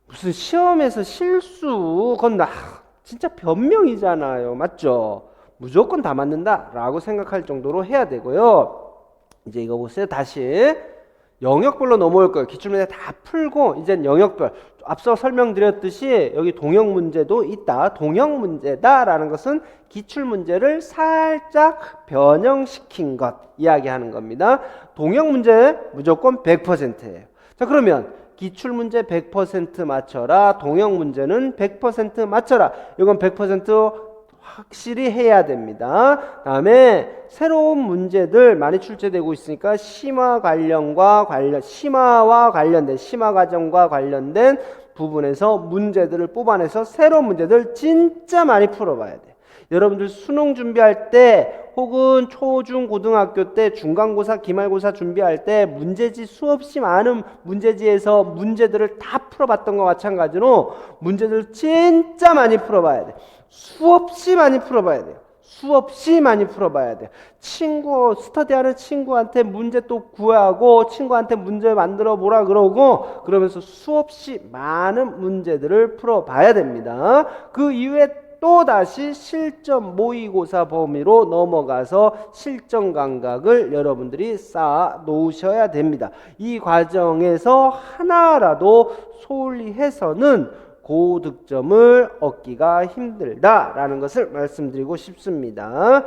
무슨 시험에서 실수? 그건 진짜 변명이잖아요. 맞죠? 무조건 다 맞는다 라고 생각할 정도로 해야 되고요. 이제 이거 보세요. 다시 영역별로 넘어올 거예요. 기출문제 다 풀고 이젠 영역별. 앞서 설명드렸듯이 여기 동형 문제도 있다. 동형 문제다 라는 것은 기출문제를 살짝 변형시킨 것 이야기하는 겁니다. 동형 문제 무조건 100%예요. 자, 그러면 기출문제 100% 맞춰라. 동형 문제는 100% 맞춰라. 이건 100% 확실히 해야 됩니다. 다음에 새로운 문제들 많이 출제되고 있으니까 심화 과정과 관련된 부분에서 문제들을 뽑아내서 새로운 문제들 진짜 많이 풀어봐야 돼. 여러분들 수능 준비할 때 혹은 초중 고등학교 때 중간고사 기말고사 준비할 때 문제지 수없이 많은 문제지에서 문제들을 다 풀어봤던 것과 마찬가지로 문제들 진짜 많이 풀어봐야 돼. 수없이 많이 풀어봐야 돼요. 수없이 많이 풀어봐야 돼요. 스터디하는 친구한테 문제 또 구하고 친구한테 문제 만들어 보라 그러고 그러면서 수없이 많은 문제들을 풀어봐야 됩니다. 그 이후에 또다시 실전 모의고사 범위로 넘어가서 실전 감각을 여러분들이 쌓아 놓으셔야 됩니다. 이 과정에서 하나라도 소홀히 해서는 고득점을 얻기가 힘들다라는 것을 말씀드리고 싶습니다.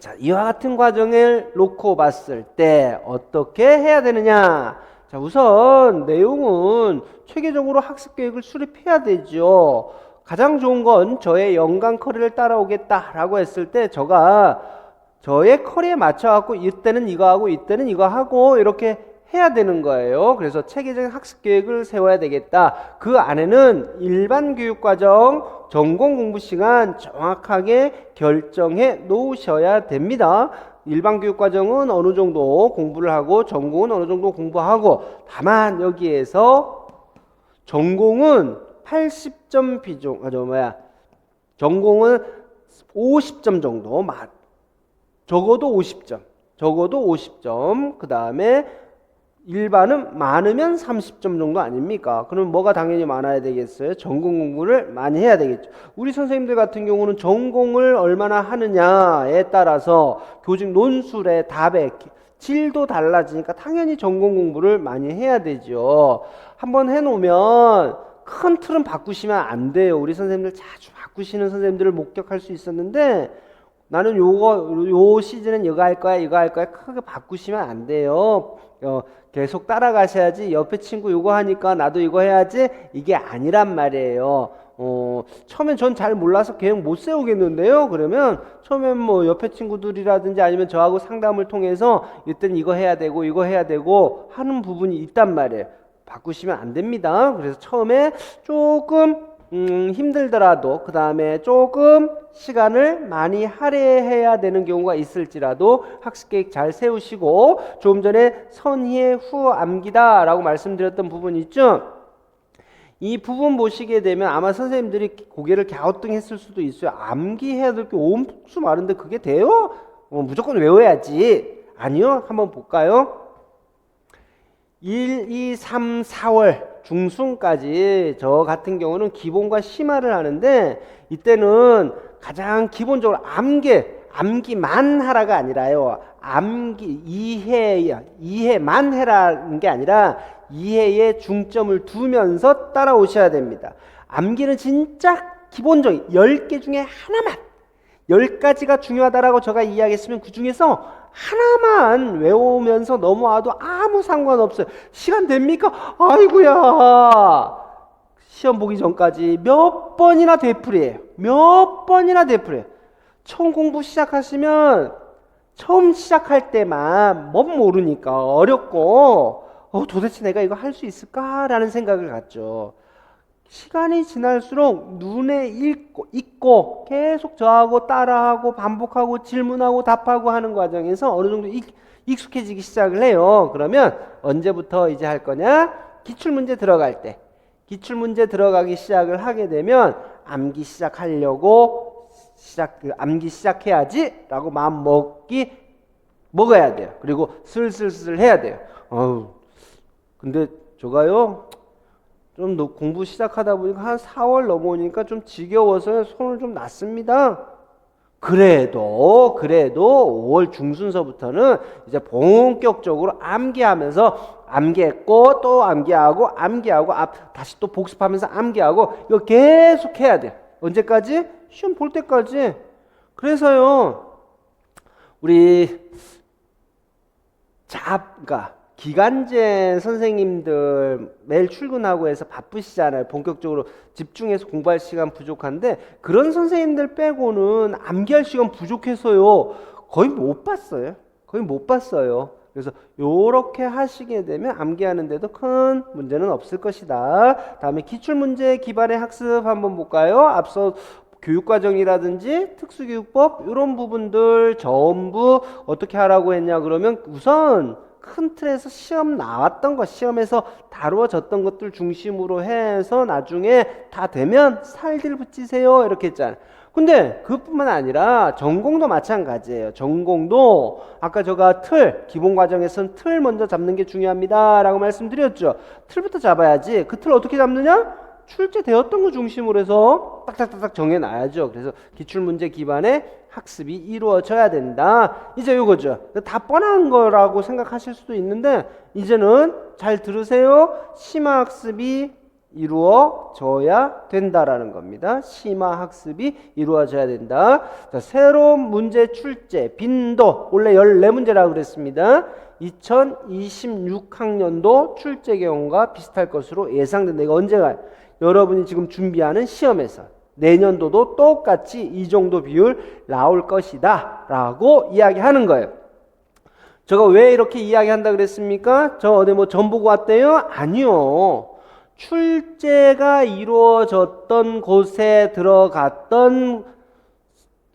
자, 이와 같은 과정을 놓고 봤을 때 어떻게 해야 되느냐? 자, 우선 내용은 체계적으로 학습 계획을 수립해야 되죠. 가장 좋은 건 저의 연간 커리를 따라오겠다라고 했을 때 저의 커리에 맞춰갖고 이때는 이거 하고 이때는 이거 하고 이렇게 해야 되는 거예요. 그래서 체계적인 학습 계획을 세워야 되겠다. 그 안에는 일반 교육과정, 전공 공부 시간 정확하게 결정해 놓으셔야 됩니다. 일반 교육과정은 어느 정도 공부를 하고 전공은 어느 정도 공부하고, 다만 여기에서 전공은 80점 비중, 전공은 50점 정도, 적어도 50점, 그 다음에 일반은 많으면 30점 정도 아닙니까? 그럼 뭐가 당연히 많아야 되겠어요? 전공 공부를 많이 해야 되겠죠. 우리 선생님들 같은 경우는 전공을 얼마나 하느냐에 따라서 교직 논술의 답의 질도 달라지니까 당연히 전공 공부를 많이 해야 되죠. 한번 해놓으면 큰 틀은 바꾸시면 안 돼요. 우리 선생님들 자주 바꾸시는 선생님들을 목격할 수 있었는데, 나는 요 시즌은 이거 할 거야 크게 바꾸시면 안 돼요. 계속 따라가셔야지. 옆에 친구 이거 하니까 나도 이거 해야지, 이게 아니란 말이에요. 처음엔 전 잘 몰라서 계획 못 세우겠는데요. 그러면 처음엔 뭐 옆에 친구들이라든지 아니면 저하고 상담을 통해서 이때는 이거 해야 되고 하는 부분이 있단 말이에요. 바꾸시면 안 됩니다. 그래서 처음에 조금 힘들더라도 그 다음에 조금 시간을 많이 할애해야 되는 경우가 있을지라도 학습계획 잘 세우시고, 조금 전에 선의의 후 암기다 라고 말씀드렸던 부분 있죠. 이 부분 보시게 되면 아마 선생님들이 고개를 갸우뚱했을 수도 있어요. 암기해야 될 게 엄수 많은데 그게 돼요? 무조건 외워야지. 아니요. 한번 볼까요? 1, 2, 3, 4월 중순까지 저 같은 경우는 기본과 심화를 하는데, 이때는 가장 기본적으로 암기만 하라가 아니라요. 이해만 해라는 게 아니라 이해에 중점을 두면서 따라오셔야 됩니다. 암기는 진짜 기본적인 10개 중에 하나만, 10가지가 중요하다라고 제가 이야기했으면 그 중에서 하나만 외우면서 넘어와도 아무 상관없어요. 시간 됩니까? 아이고야, 시험 보기 전까지 몇 번이나 되풀이해요. 처음 공부 시작하시면 처음 시작할 때만 못 모르니까 어렵고, 도대체 내가 이거 할 수 있을까라는 생각을 갖죠. 시간이 지날수록 눈에 익고 계속 저하고 따라하고 반복하고 질문하고 답하고 하는 과정에서 어느 정도 익숙해지기 시작을 해요. 그러면 언제부터 이제 할 거냐? 기출문제 들어갈 때. 기출문제 들어가기 시작을 하게 되면 암기 시작해야지 라고 마음 먹어야 돼요. 그리고 슬슬 해야 돼요. 근데 저가요, 좀 공부 시작하다 보니까 한 4월 넘어오니까 좀 지겨워서 손을 좀 놨습니다. 그래도 5월 중순서부터는 이제 본격적으로 암기하면서, 암기했고 또 암기하고 다시 또 복습하면서 암기하고, 이거 계속 해야 돼요. 언제까지? 시험 볼 때까지. 그래서요, 우리 기간제 선생님들 매일 출근하고 해서 바쁘시잖아요. 본격적으로 집중해서 공부할 시간 부족한데, 그런 선생님들 빼고는 암기할 시간 부족해서요 거의 못 봤어요. 그래서 요렇게 하시게 되면 암기하는데도 큰 문제는 없을 것이다. 다음에 기출문제 기반의 학습 한번 볼까요? 앞서 교육과정이라든지 특수교육법 이런 부분들 전부 어떻게 하라고 했냐 그러면, 우선 큰 틀에서 시험 나왔던 것, 시험에서 다루어졌던 것들 중심으로 해서 나중에 다 되면 살들 붙이세요 이렇게 했잖아요. 근데 그것뿐만 아니라 전공도 마찬가지예요. 전공도 아까 제가 기본 과정에서는 틀 먼저 잡는 게 중요합니다 라고 말씀드렸죠. 틀부터 잡아야지. 그 틀 어떻게 잡느냐? 출제되었던 거 중심으로 해서 딱딱딱딱 정해놔야죠. 그래서 기출문제 기반의 학습이 이루어져야 된다. 이제 이거죠. 다 뻔한 거라고 생각하실 수도 있는데 이제는 잘 들으세요. 심화학습이 이루어져야 된다라는 겁니다. 심화학습이 이루어져야 된다. 자, 새로운 문제 출제 빈도 원래 14문제라고 그랬습니다. 2026학년도 출제 경우가 비슷할 것으로 예상된다. 이거 언제가 여러분이 지금 준비하는 시험에서 내년도도 똑같이 이 정도 비율 나올 것이다 라고 이야기하는 거예요. 제가 왜 이렇게 이야기한다 그랬습니까? 저 어디 뭐 점 보고 왔대요? 아니요. 출제가 이루어졌던 곳에 들어갔던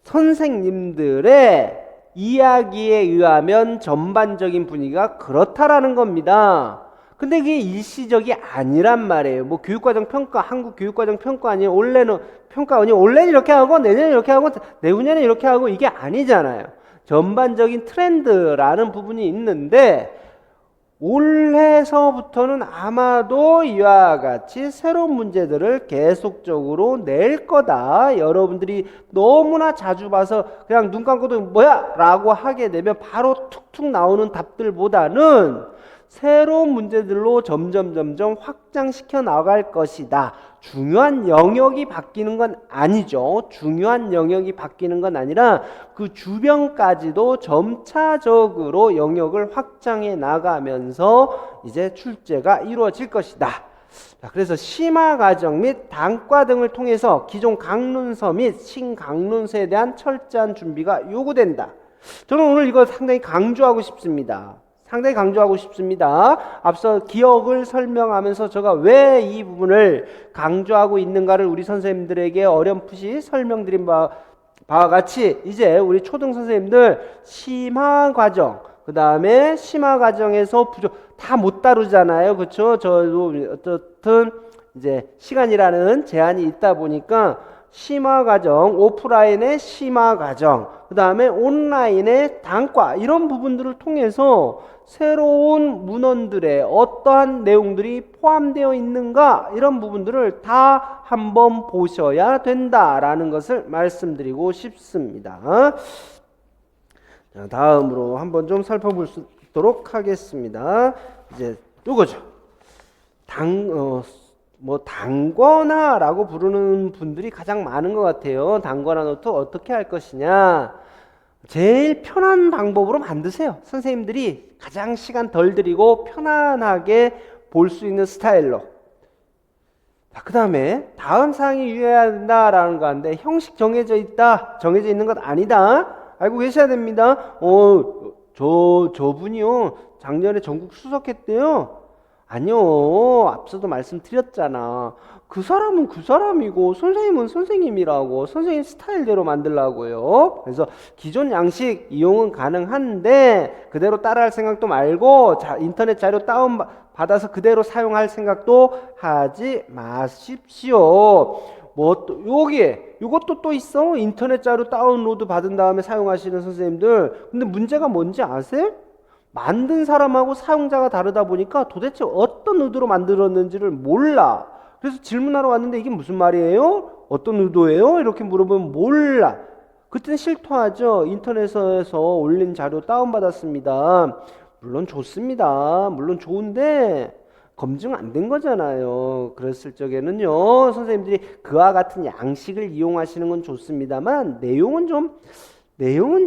선생님들의 이야기에 의하면 전반적인 분위기가 그렇다라는 겁니다. 근데 그게 일시적이 아니란 말이에요. 뭐 교육과정 평가, 한국 교육과정 평가 아니에요. 올해는 평가 아니에요. 올해는 이렇게 하고 내년에 이렇게 하고 내후년에 이렇게 하고 이게 아니잖아요. 전반적인 트렌드라는 부분이 있는데 올해서부터는 아마도 이와 같이 새로운 문제들을 계속적으로 낼 거다. 여러분들이 너무나 자주 봐서 그냥 눈 감고도 뭐야? 라고 하게 되면 바로 툭툭 나오는 답들보다는 새로운 문제들로 점점 확장시켜 나갈 것이다. 중요한 영역이 바뀌는 건 아니죠. 중요한 영역이 바뀌는 건 아니라 그 주변까지도 점차적으로 영역을 확장해 나가면서 이제 출제가 이루어질 것이다. 자, 그래서 심화 과정 및 단과 등을 통해서 기존 강론서 및 신강론서에 대한 철저한 준비가 요구된다. 저는 오늘 이거 상당히 강조하고 싶습니다. 상당히 강조하고 싶습니다. 앞서 기억을 설명하면서 제가 왜 이 부분을 강조하고 있는가를 우리 선생님들에게 어렴풋이 설명드린 바와 같이 이제 우리 초등 선생님들 심화 과정, 그 다음에 심화 과정에서 다 못 다루잖아요. 그렇죠? 저도 어떻든 이제 시간이라는 제한이 있다 보니까 심화 과정, 오프라인의 심화 과정, 그 다음에 온라인의 단과 이런 부분들을 통해서 새로운 문헌들의 어떠한 내용들이 포함되어 있는가 이런 부분들을 다 한번 보셔야 된다라는 것을 말씀드리고 싶습니다. 자, 다음으로 한번 좀 살펴보도록 하겠습니다. 이제 요거죠. 단권화라고 부르는 분들이 가장 많은 것 같아요. 단권화 노트 어떻게 할 것이냐. 제일 편한 방법으로 만드세요. 선생님들이 가장 시간 덜 들이고 편안하게 볼 수 있는 스타일로. 그 다음에 다음 사항이 유의해야 된다라는 거 하는데 형식 정해져 있다. 정해져 있는 것 아니다. 알고 계셔야 됩니다. 저분이요. 작년에 전국 수석했대요. 아니요. 앞서도 말씀드렸잖아. 그 사람은 그 사람이고 선생님은 선생님이라고 선생님 스타일대로 만들라고요. 그래서 기존 양식 이용은 가능한데 그대로 따라할 생각도 말고 인터넷 자료 다운 받아서 그대로 사용할 생각도 하지 마십시오. 뭐 또 요것도 또 있어. 인터넷 자료 다운로드 받은 다음에 사용하시는 선생님들. 근데 문제가 뭔지 아세요? 만든 사람하고 사용자가 다르다 보니까 도대체 어떤 의도로 만들었는지를 몰라. 그래서 질문하러 왔는데 이게 무슨 말이에요? 어떤 의도예요? 이렇게 물어보면 몰라. 그때는 실토하죠. 인터넷에서 올린 자료 다운받았습니다. 물론 좋습니다. 물론 좋은데 검증 안 된 거잖아요. 그랬을 적에는요. 선생님들이 그와 같은 양식을 이용하시는 건 좋습니다만 내용은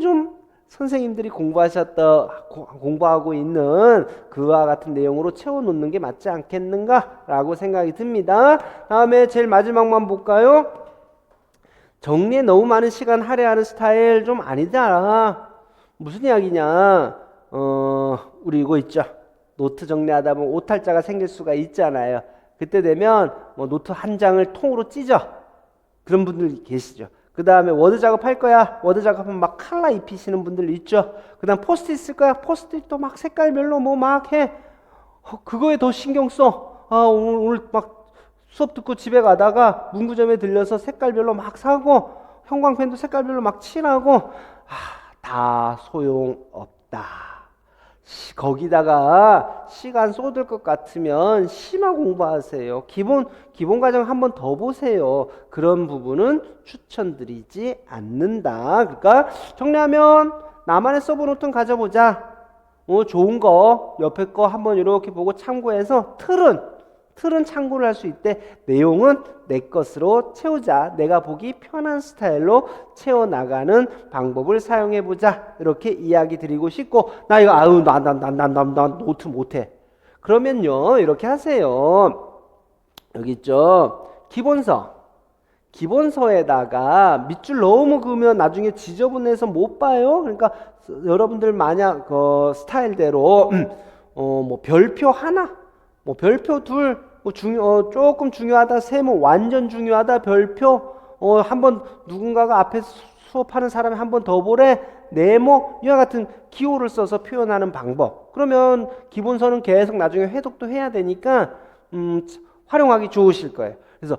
좀 선생님들이 공부하고 있는 그와 같은 내용으로 채워놓는 게 맞지 않겠는가라고 생각이 듭니다. 다음에 제일 마지막만 볼까요? 정리에 너무 많은 시간 할애하는 스타일 좀 아니다. 무슨 이야기냐? 우리 이거 있죠. 노트 정리하다 보면 오탈자가 생길 수가 있잖아요. 그때 되면 뭐 노트 한 장을 통으로 찢어. 그런 분들 계시죠. 그 다음에 워드 작업할 거야. 워드 작업하면 막 칼라 입히시는 분들 있죠. 그 다음 포스트잇 쓸 거야. 포스트잇도 막 색깔별로 뭐 막 해. 그거에 더 신경 써. 오늘 막 수업 듣고 집에 가다가 문구점에 들려서 색깔별로 막 사고 형광펜도 색깔별로 막 칠하고 다 소용없다. 거기다가 시간 쏟을 것 같으면 심화 공부하세요. 기본 과정 한 번 더 보세요. 그런 부분은 추천드리지 않는다. 그러니까 정리하면 나만의 서브 노트는 가져보자. 좋은 거 옆에 거 한번 이렇게 보고 참고해서 틀은 참고를 할 수 있대. 내용은 내 것으로 채우자. 내가 보기 편한 스타일로 채워나가는 방법을 사용해보자. 이렇게 이야기 드리고 싶고, 나 이거 나 노트 못해. 그러면요 이렇게 하세요. 여기 있죠. 기본서에다가 밑줄 너무 그으면 나중에 지저분해서 못 봐요. 그러니까 여러분들 만약 스타일대로 뭐 별표 하나, 뭐 별표 둘, 뭐 조금 중요하다 세, 뭐 완전 중요하다 별표, 한번 누군가가 앞에 수업하는 사람이 한 번 더 보래, 네모, 이와 같은 기호를 써서 표현하는 방법. 그러면 기본서는 계속 나중에 회독도 해야 되니까 활용하기 좋으실 거예요. 그래서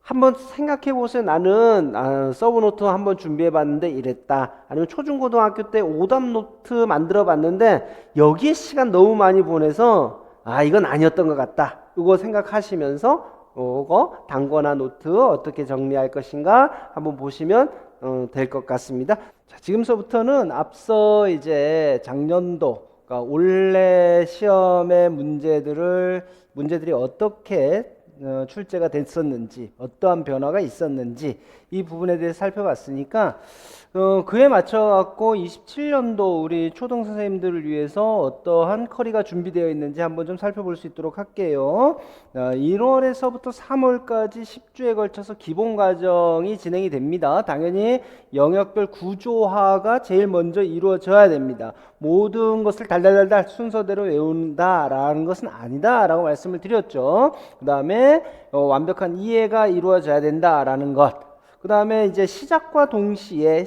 한번 생각해 보세요. 나는 서브노트 한번 준비해 봤는데 이랬다. 아니면 초중고등학교 때 오답 노트 만들어 봤는데 여기에 시간 너무 많이 보내서 이건 아니었던 것 같다. 이거 생각하시면서 이거 단권화 노트 어떻게 정리할 것인가 한번 보시면 될 것 같습니다. 자, 지금서부터는 앞서 이제 작년도, 그러니까 올해 시험의 문제들이 어떻게 출제가 됐었는지, 어떠한 변화가 있었는지 이 부분에 대해 살펴봤으니까 그에 맞춰 갖고 27년도 우리 초등 선생님들을 위해서 어떠한 커리가 준비되어 있는지 한번 좀 살펴볼 수 있도록 할게요. 1월에서부터 3월까지 10주에 걸쳐서 기본 과정이 진행이 됩니다. 당연히 영역별 구조화가 제일 먼저 이루어져야 됩니다. 모든 것을 달달달달 순서대로 외운다라는 것은 아니다라고 말씀을 드렸죠. 그 다음에 완벽한 이해가 이루어져야 된다라는 것. 그 다음에 이제 시작과 동시에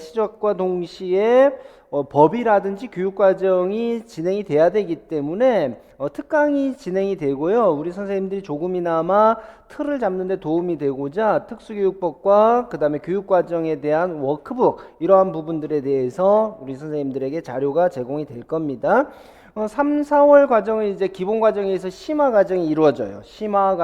법이라든지 교육과정이 진행이 돼야 되기 때문에 특강이 진행이 되고요. 우리 선생님들이 조금이나마 틀을 잡는 데 도움이 되고자 특수교육법과 그 다음에 교육과정에 대한 워크북, 이러한 부분들에 대해서 우리 선생님들에게 자료가 제공이 될 겁니다. 3, 4월 과정은 이제 기본 과정에서 심화 과정이 이루어져요. 심화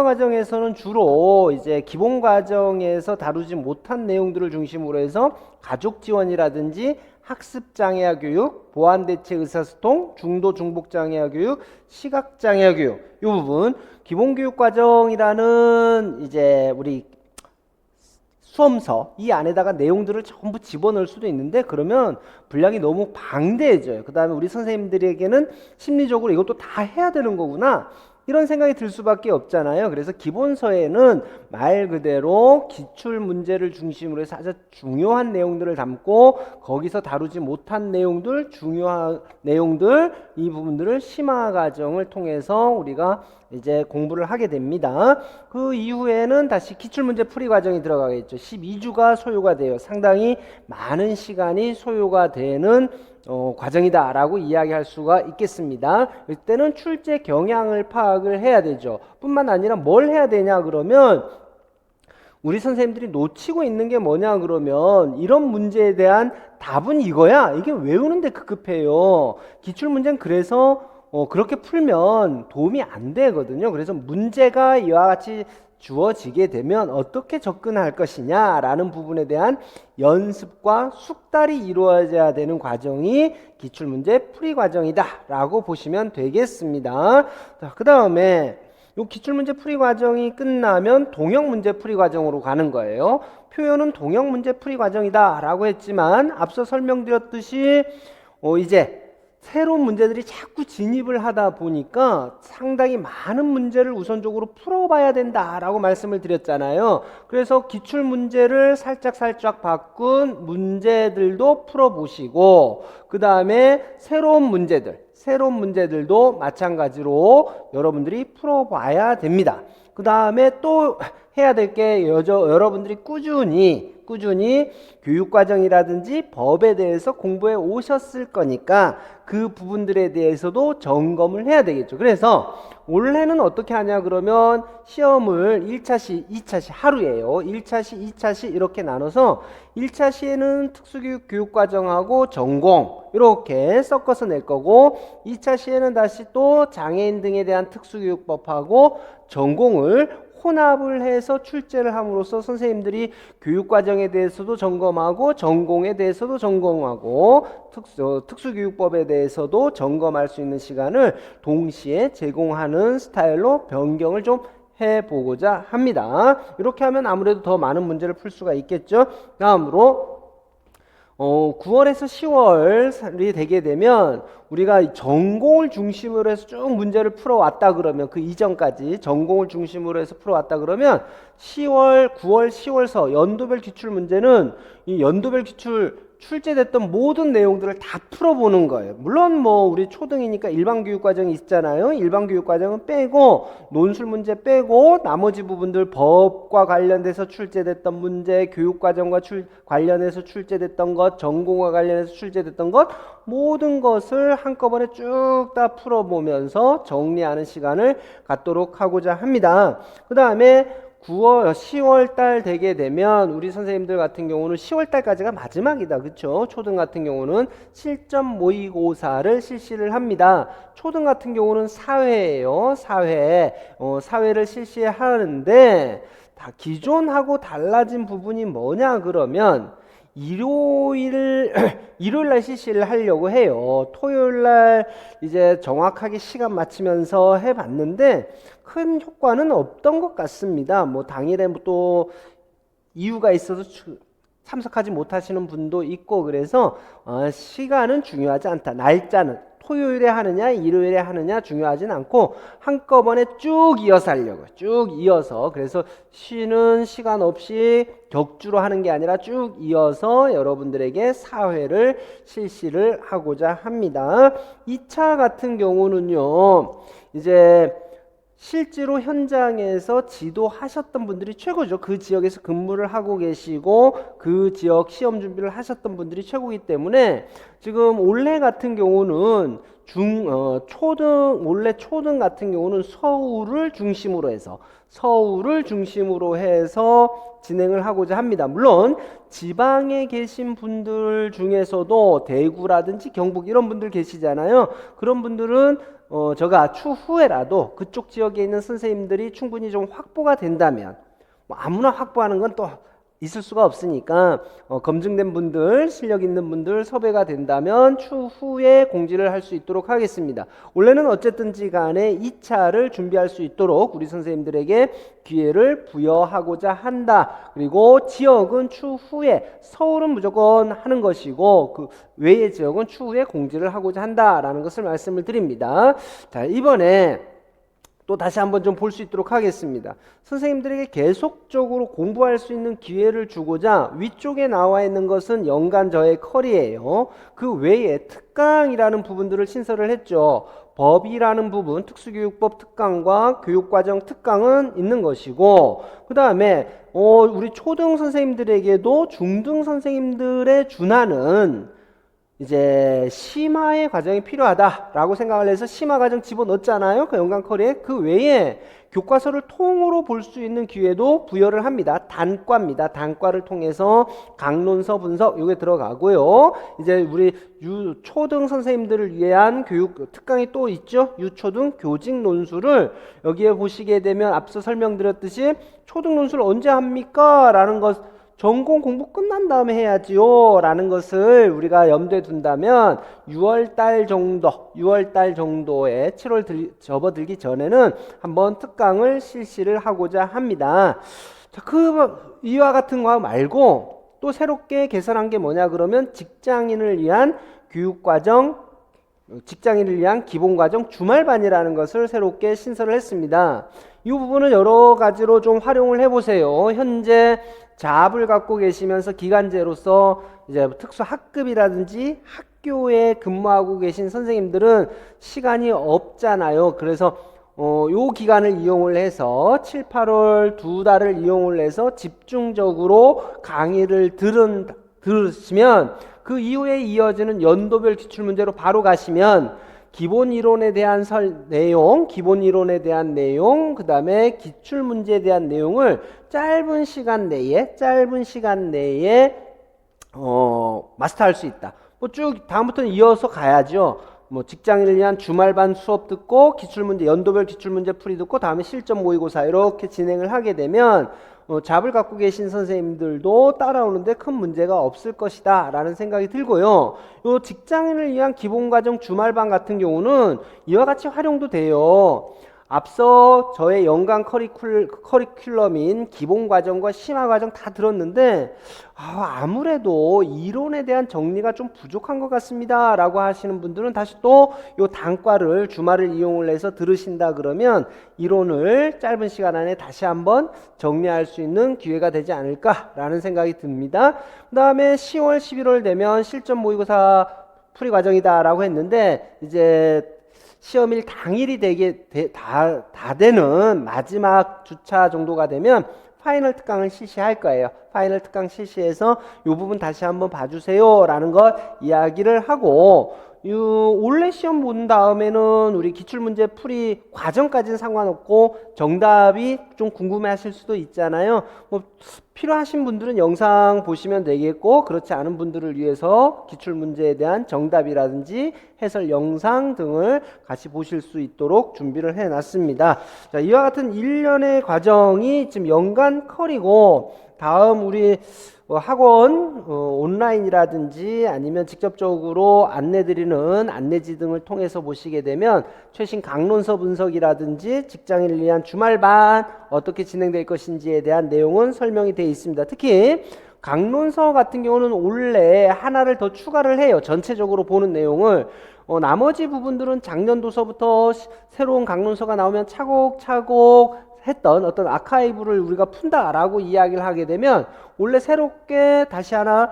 과정에서는 주로 이제 기본 과정에서 다루지 못한 내용들을 중심으로 해서 가족 지원이라든지 학습 장애아 교육, 보완 대책 의사소통, 중도 중복 장애아 교육, 시각 장애아 교육, 이 부분 기본 교육 과정이라는 이제 우리 수험서 이 안에다가 내용들을 전부 집어넣을 수도 있는데 그러면 분량이 너무 방대해져요. 그 다음에 우리 선생님들에게는 심리적으로 이것도 다 해야 되는 거구나 이런 생각이 들 수밖에 없잖아요. 그래서 기본서에는 말 그대로 기출 문제를 중심으로 해서 아주 중요한 내용들을 담고 거기서 다루지 못한 내용들, 중요한 내용들, 이 부분들을 심화 과정을 통해서 우리가 이제 공부를 하게 됩니다. 그 이후에는 다시 기출문제 풀이 과정이 들어가겠죠. 12주가 소요가 돼요. 상당히 많은 시간이 소요가 되는 과정이다 라고 이야기할 수가 있겠습니다. 이때는 출제 경향을 파악을 해야 되죠. 뿐만 아니라 뭘 해야 되냐 그러면 우리 선생님들이 놓치고 있는 게 뭐냐 그러면 이런 문제에 대한 답은 이거야. 이게 외우는데 급급해요. 기출문제는 그래서 그렇게 풀면 도움이 안 되거든요. 그래서 문제가 이와 같이 주어지게 되면 어떻게 접근할 것이냐라는 부분에 대한 연습과 숙달이 이루어져야 되는 과정이 기출문제 풀이 과정이다 라고 보시면 되겠습니다. 그 다음에 이 기출문제 풀이 과정이 끝나면 동형문제 풀이 과정으로 가는 거예요. 표현은 동형문제 풀이 과정이다 라고 했지만 앞서 설명드렸듯이 이제 새로운 문제들이 자꾸 진입을 하다 보니까 상당히 많은 문제를 우선적으로 풀어봐야 된다라고 말씀을 드렸잖아요. 그래서 기출문제를 살짝 바꾼 문제들도 풀어보시고 그 다음에 새로운 문제들도 마찬가지로 여러분들이 풀어봐야 됩니다. 그 다음에 또 해야 될 게 여러분들이 꾸준히 교육과정이라든지 법에 대해서 공부해 오셨을 거니까 그 부분들에 대해서도 점검을 해야 되겠죠. 그래서 올해는 어떻게 하냐 그러면 시험을 1차시, 2차시 하루예요. 1차시, 2차시 이렇게 나눠서 1차시에는 특수교육 교육과정하고 전공 이렇게 섞어서 낼 거고 2차시에는 다시 또 장애인 등에 대한 특수교육법하고 전공을 혼합을 해서 출제를 함으로써 선생님들이 교육과정에 대해서도 점검하고 전공에 대해서도 점검하고 특수교육법에 대해서도 점검할 수 있는 시간을 동시에 제공하는 스타일로 변경을 좀 해보고자 합니다. 이렇게 하면 아무래도 더 많은 문제를 풀 수가 있겠죠. 다음으로 9월에서 10월이 되게 되면 우리가 전공을 중심으로 해서 쭉 문제를 풀어왔다 그러면 그 이전까지 전공을 중심으로 해서 풀어왔다 그러면 10월, 9월, 10월서 연도별 기출 문제는 이 연도별 기출 출제됐던 모든 내용들을 다 풀어보는 거예요. 물론 뭐 우리 초등이니까 일반교육과정이 있잖아요. 일반교육과정은 빼고 논술 문제 빼고 나머지 부분들 법과 관련돼서 출제됐던 문제, 교육과정과 관련해서 출제됐던 것, 전공과 관련해서 출제됐던 것 모든 것을 한꺼번에 쭉 다 풀어보면서 정리하는 시간을 갖도록 하고자 합니다. 그 다음에 9월, 10월 달 되게 되면 우리 선생님들 같은 경우는 10월 달까지가 마지막이다. 그렇죠? 초등 같은 경우는 실전 모의고사를 실시를 합니다. 초등 같은 경우는 사회예요. 사회를 실시하는데 다 기존하고 달라진 부분이 뭐냐 그러면 일요일 날 실시를 하려고 해요. 토요일 날 이제 정확하게 시간 맞추면서 해봤는데 큰 효과는 없던 것 같습니다. 뭐 당일에 또 이유가 있어서 참석하지 못하시는 분도 있고 그래서 시간은 중요하지 않다. 날짜는 토요일에 하느냐 일요일에 하느냐 중요하진 않고 한꺼번에 쭉 이어서 하려고요. 쭉 이어서 그래서 쉬는 시간 없이 격주로 하는 게 아니라 쭉 이어서 여러분들에게 사회를 실시를 하고자 합니다. 2차 같은 경우는요. 이제 실제로 현장에서 지도하셨던 분들이 최고죠. 그 지역에서 근무를 하고 계시고 그 지역 시험 준비를 하셨던 분들이 최고이기 때문에 지금 올해 같은 경우는 올해 초등 같은 경우는 서울을 중심으로 해서 진행을 하고자 합니다. 물론 지방에 계신 분들 중에서도 대구라든지 경북 이런 분들 계시잖아요. 그런 분들은 제가 추후에라도 그쪽 지역에 있는 선생님들이 충분히 좀 확보가 된다면 뭐 아무나 확보하는 건 또 있을 수가 없으니까 검증된 분들, 실력 있는 분들 섭외가 된다면 추후에 공지를 할 수 있도록 하겠습니다. 원래는 어쨌든지 간에 2차를 준비할 수 있도록 우리 선생님들에게 기회를 부여하고자 한다. 그리고 지역은 추후에 서울은 무조건 하는 것이고 그 외의 지역은 추후에 공지를 하고자 한다라는 것을 말씀을 드립니다. 자, 이번에 또 다시 한번 좀 볼 수 있도록 하겠습니다. 선생님들에게 계속적으로 공부할 수 있는 기회를 주고자 위쪽에 나와 있는 것은 연간 저의 컬이에요. 그 외에 특강이라는 부분들을 신설을 했죠. 법이라는 부분, 특수교육법 특강과 교육과정 특강은 있는 것이고 그 다음에 우리 초등 선생님들에게도 중등 선생님들에 준하는 이제 심화의 과정이 필요하다라고 생각을 해서 심화 과정 집어넣었잖아요. 그 연간 컬에 그 외에 교과서를 통으로 볼 수 있는 기회도 부여를 합니다. 단과입니다. 단과를 통해서 강론서 분석 이게 들어가고요. 이제 우리 초등 선생님들을 위한 교육 특강이 또 있죠. 유초등 교직 논술을 여기에 보시게 되면 앞서 설명드렸듯이 초등 논술 언제 합니까? 라는 것 전공 공부 끝난 다음에 해야지요 라는 것을 우리가 염두에 둔다면 6월달 정도에 7월 접어들기 전에는 한번 특강을 실시를 하고자 합니다. 자, 이와 같은 거 말고 또 새롭게 개설한 게 뭐냐 그러면 직장인을 위한 기본과정 주말반이라는 것을 새롭게 신설을 했습니다. 이 부분은 여러 가지로 좀 활용을 해보세요. 현재 잡을 갖고 계시면서 기간제로서 이제 특수 학급이라든지 학교에 근무하고 계신 선생님들은 시간이 없잖아요. 그래서 요 기간을 이용을 해서 7, 8월 두 달을 이용을 해서 집중적으로 강의를 들으시면 그 이후에 이어지는 연도별 기출문제로 바로 가시면 기본 이론에 대한 내용, 기본 이론에 대한 내용, 그 다음에 기출문제에 대한 내용을 짧은 시간 내에 마스터할 수 있다. 뭐 쭉 다음부터는 이어서 가야죠. 뭐 직장인을 위한 주말반 수업 듣고 기출문제, 연도별 기출문제 풀이 듣고 다음에 실전 모의고사 이렇게 진행을 하게 되면 잡을 갖고 계신 선생님들도 따라오는데 큰 문제가 없을 것이다 라는 생각이 들고요. 요 직장인을 위한 기본과정 주말반 같은 경우는 이와 같이 활용도 돼요. 앞서 저의 연간 커리큘럼인 기본과정과 심화과정 다 들었는데 아무래도 이론에 대한 정리가 좀 부족한 것 같습니다 라고 하시는 분들은 다시 또 요 단과를 주말을 이용을 해서 들으신다 그러면 이론을 짧은 시간 안에 다시 한번 정리할 수 있는 기회가 되지 않을까 라는 생각이 듭니다. 그 다음에 10월 11월 되면 실전 모의고사 풀이 과정이다 라고 했는데 이제 시험일 당일이 다 되는 마지막 주차 정도가 되면 파이널 특강을 실시할 거예요. 파이널 특강 실시해서 이 부분 다시 한번 봐주세요 라는 걸 이야기를 하고 올해 시험 본 다음에는 우리 기출문제 풀이 과정까지는 상관없고 정답이 좀 궁금해 하실 수도 있잖아요. 뭐 필요하신 분들은 영상 보시면 되겠고 그렇지 않은 분들을 위해서 기출문제에 대한 정답이라든지 해설 영상 등을 같이 보실 수 있도록 준비를 해 놨습니다. 자, 이와 같은 1년의 과정이 지금 연간 컬이고 다음 우리 학원 온라인이라든지 아니면 직접적으로 안내드리는 안내지 등을 통해서 보시게 되면 최신 강론서 분석이라든지 직장인을 위한 주말반 어떻게 진행될 것인지에 대한 내용은 설명이 되어 있습니다. 특히 강론서 같은 경우는 올해 하나를 더 추가를 해요. 전체적으로 보는 내용을 나머지 부분들은 작년 도서부터 새로운 강론서가 나오면 차곡차곡 했던 어떤 아카이브를 우리가 푼다라고 이야기를 하게 되면 원래 새롭게 다시 하나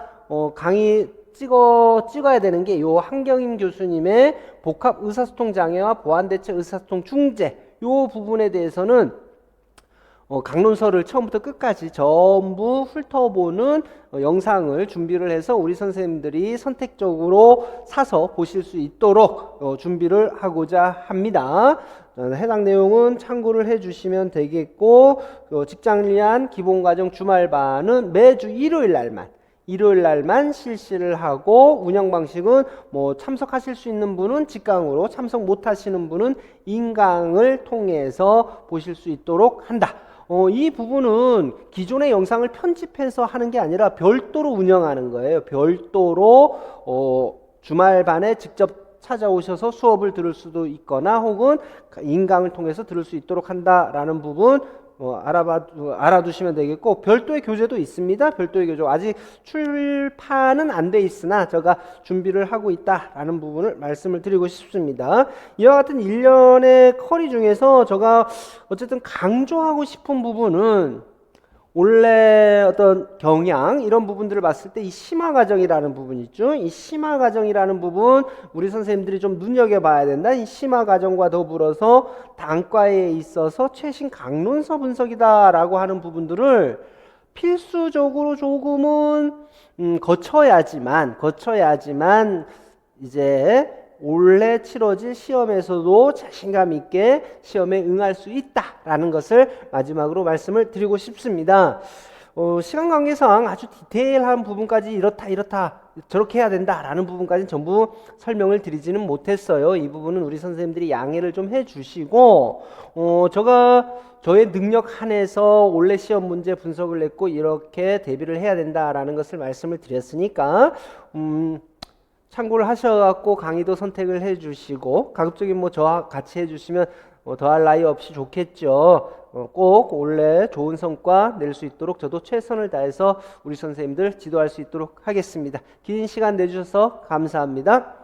강의 찍어야 되는 게 요 한경임 교수님의 복합 의사소통 장애와 보완대책 의사소통 중재 요 부분에 대해서는 강론서를 처음부터 끝까지 전부 훑어보는 영상을 준비를 해서 우리 선생님들이 선택적으로 사서 보실 수 있도록 준비를 하고자 합니다. 해당 내용은 참고를 해주시면 되겠고 직장을 위한 기본과정 주말반은 매주 일요일 날만 실시를 하고 운영 방식은 뭐 참석하실 수 있는 분은 직강으로 참석 못 하시는 분은 인강을 통해서 보실 수 있도록 한다. 이 부분은 기존의 영상을 편집해서 하는 게 아니라 별도로 운영하는 거예요. 별도로 주말반에 직접 찾아오셔서 수업을 들을 수도 있거나 혹은 인강을 통해서 들을 수 있도록 한다라는 부분 알아두시면 되겠고 별도의 교재도 있습니다. 별도의 교재 아직 출판은 안 돼 있으나 제가 준비를 하고 있다라는 부분을 말씀을 드리고 싶습니다. 이와 같은 일련의 커리 중에서 제가 어쨌든 강조하고 싶은 부분은 원래 어떤 경향 이런 부분들을 봤을 때 이 심화 과정이라는 부분 있죠. 이 심화 과정이라는 부분 우리 선생님들이 좀 눈여겨봐야 된다. 이 심화 과정과 더불어서 단과에 있어서 최신 강론서 분석이다라고 하는 부분들을 필수적으로 조금은 거쳐야지만 이제 올해 치러질 시험에서도 자신감 있게 시험에 응할 수 있다라는 것을 마지막으로 말씀을 드리고 싶습니다. 시간 관계상 아주 디테일한 부분까지 이렇다 저렇게 해야 된다라는 부분까지는 전부 설명을 드리지는 못했어요. 이 부분은 우리 선생님들이 양해를 좀 해주시고 제가 저의 능력 한해서 올해 시험 문제 분석을 냈고 이렇게 대비를 해야 된다라는 것을 말씀을 드렸으니까 참고를 하셔갖고 강의도 선택을 해주시고 가급적이면 뭐 저와 같이 해주시면 더할 나위 없이 좋겠죠. 꼭 올해 좋은 성과 낼 수 있도록 저도 최선을 다해서 우리 선생님들 지도할 수 있도록 하겠습니다. 긴 시간 내주셔서 감사합니다.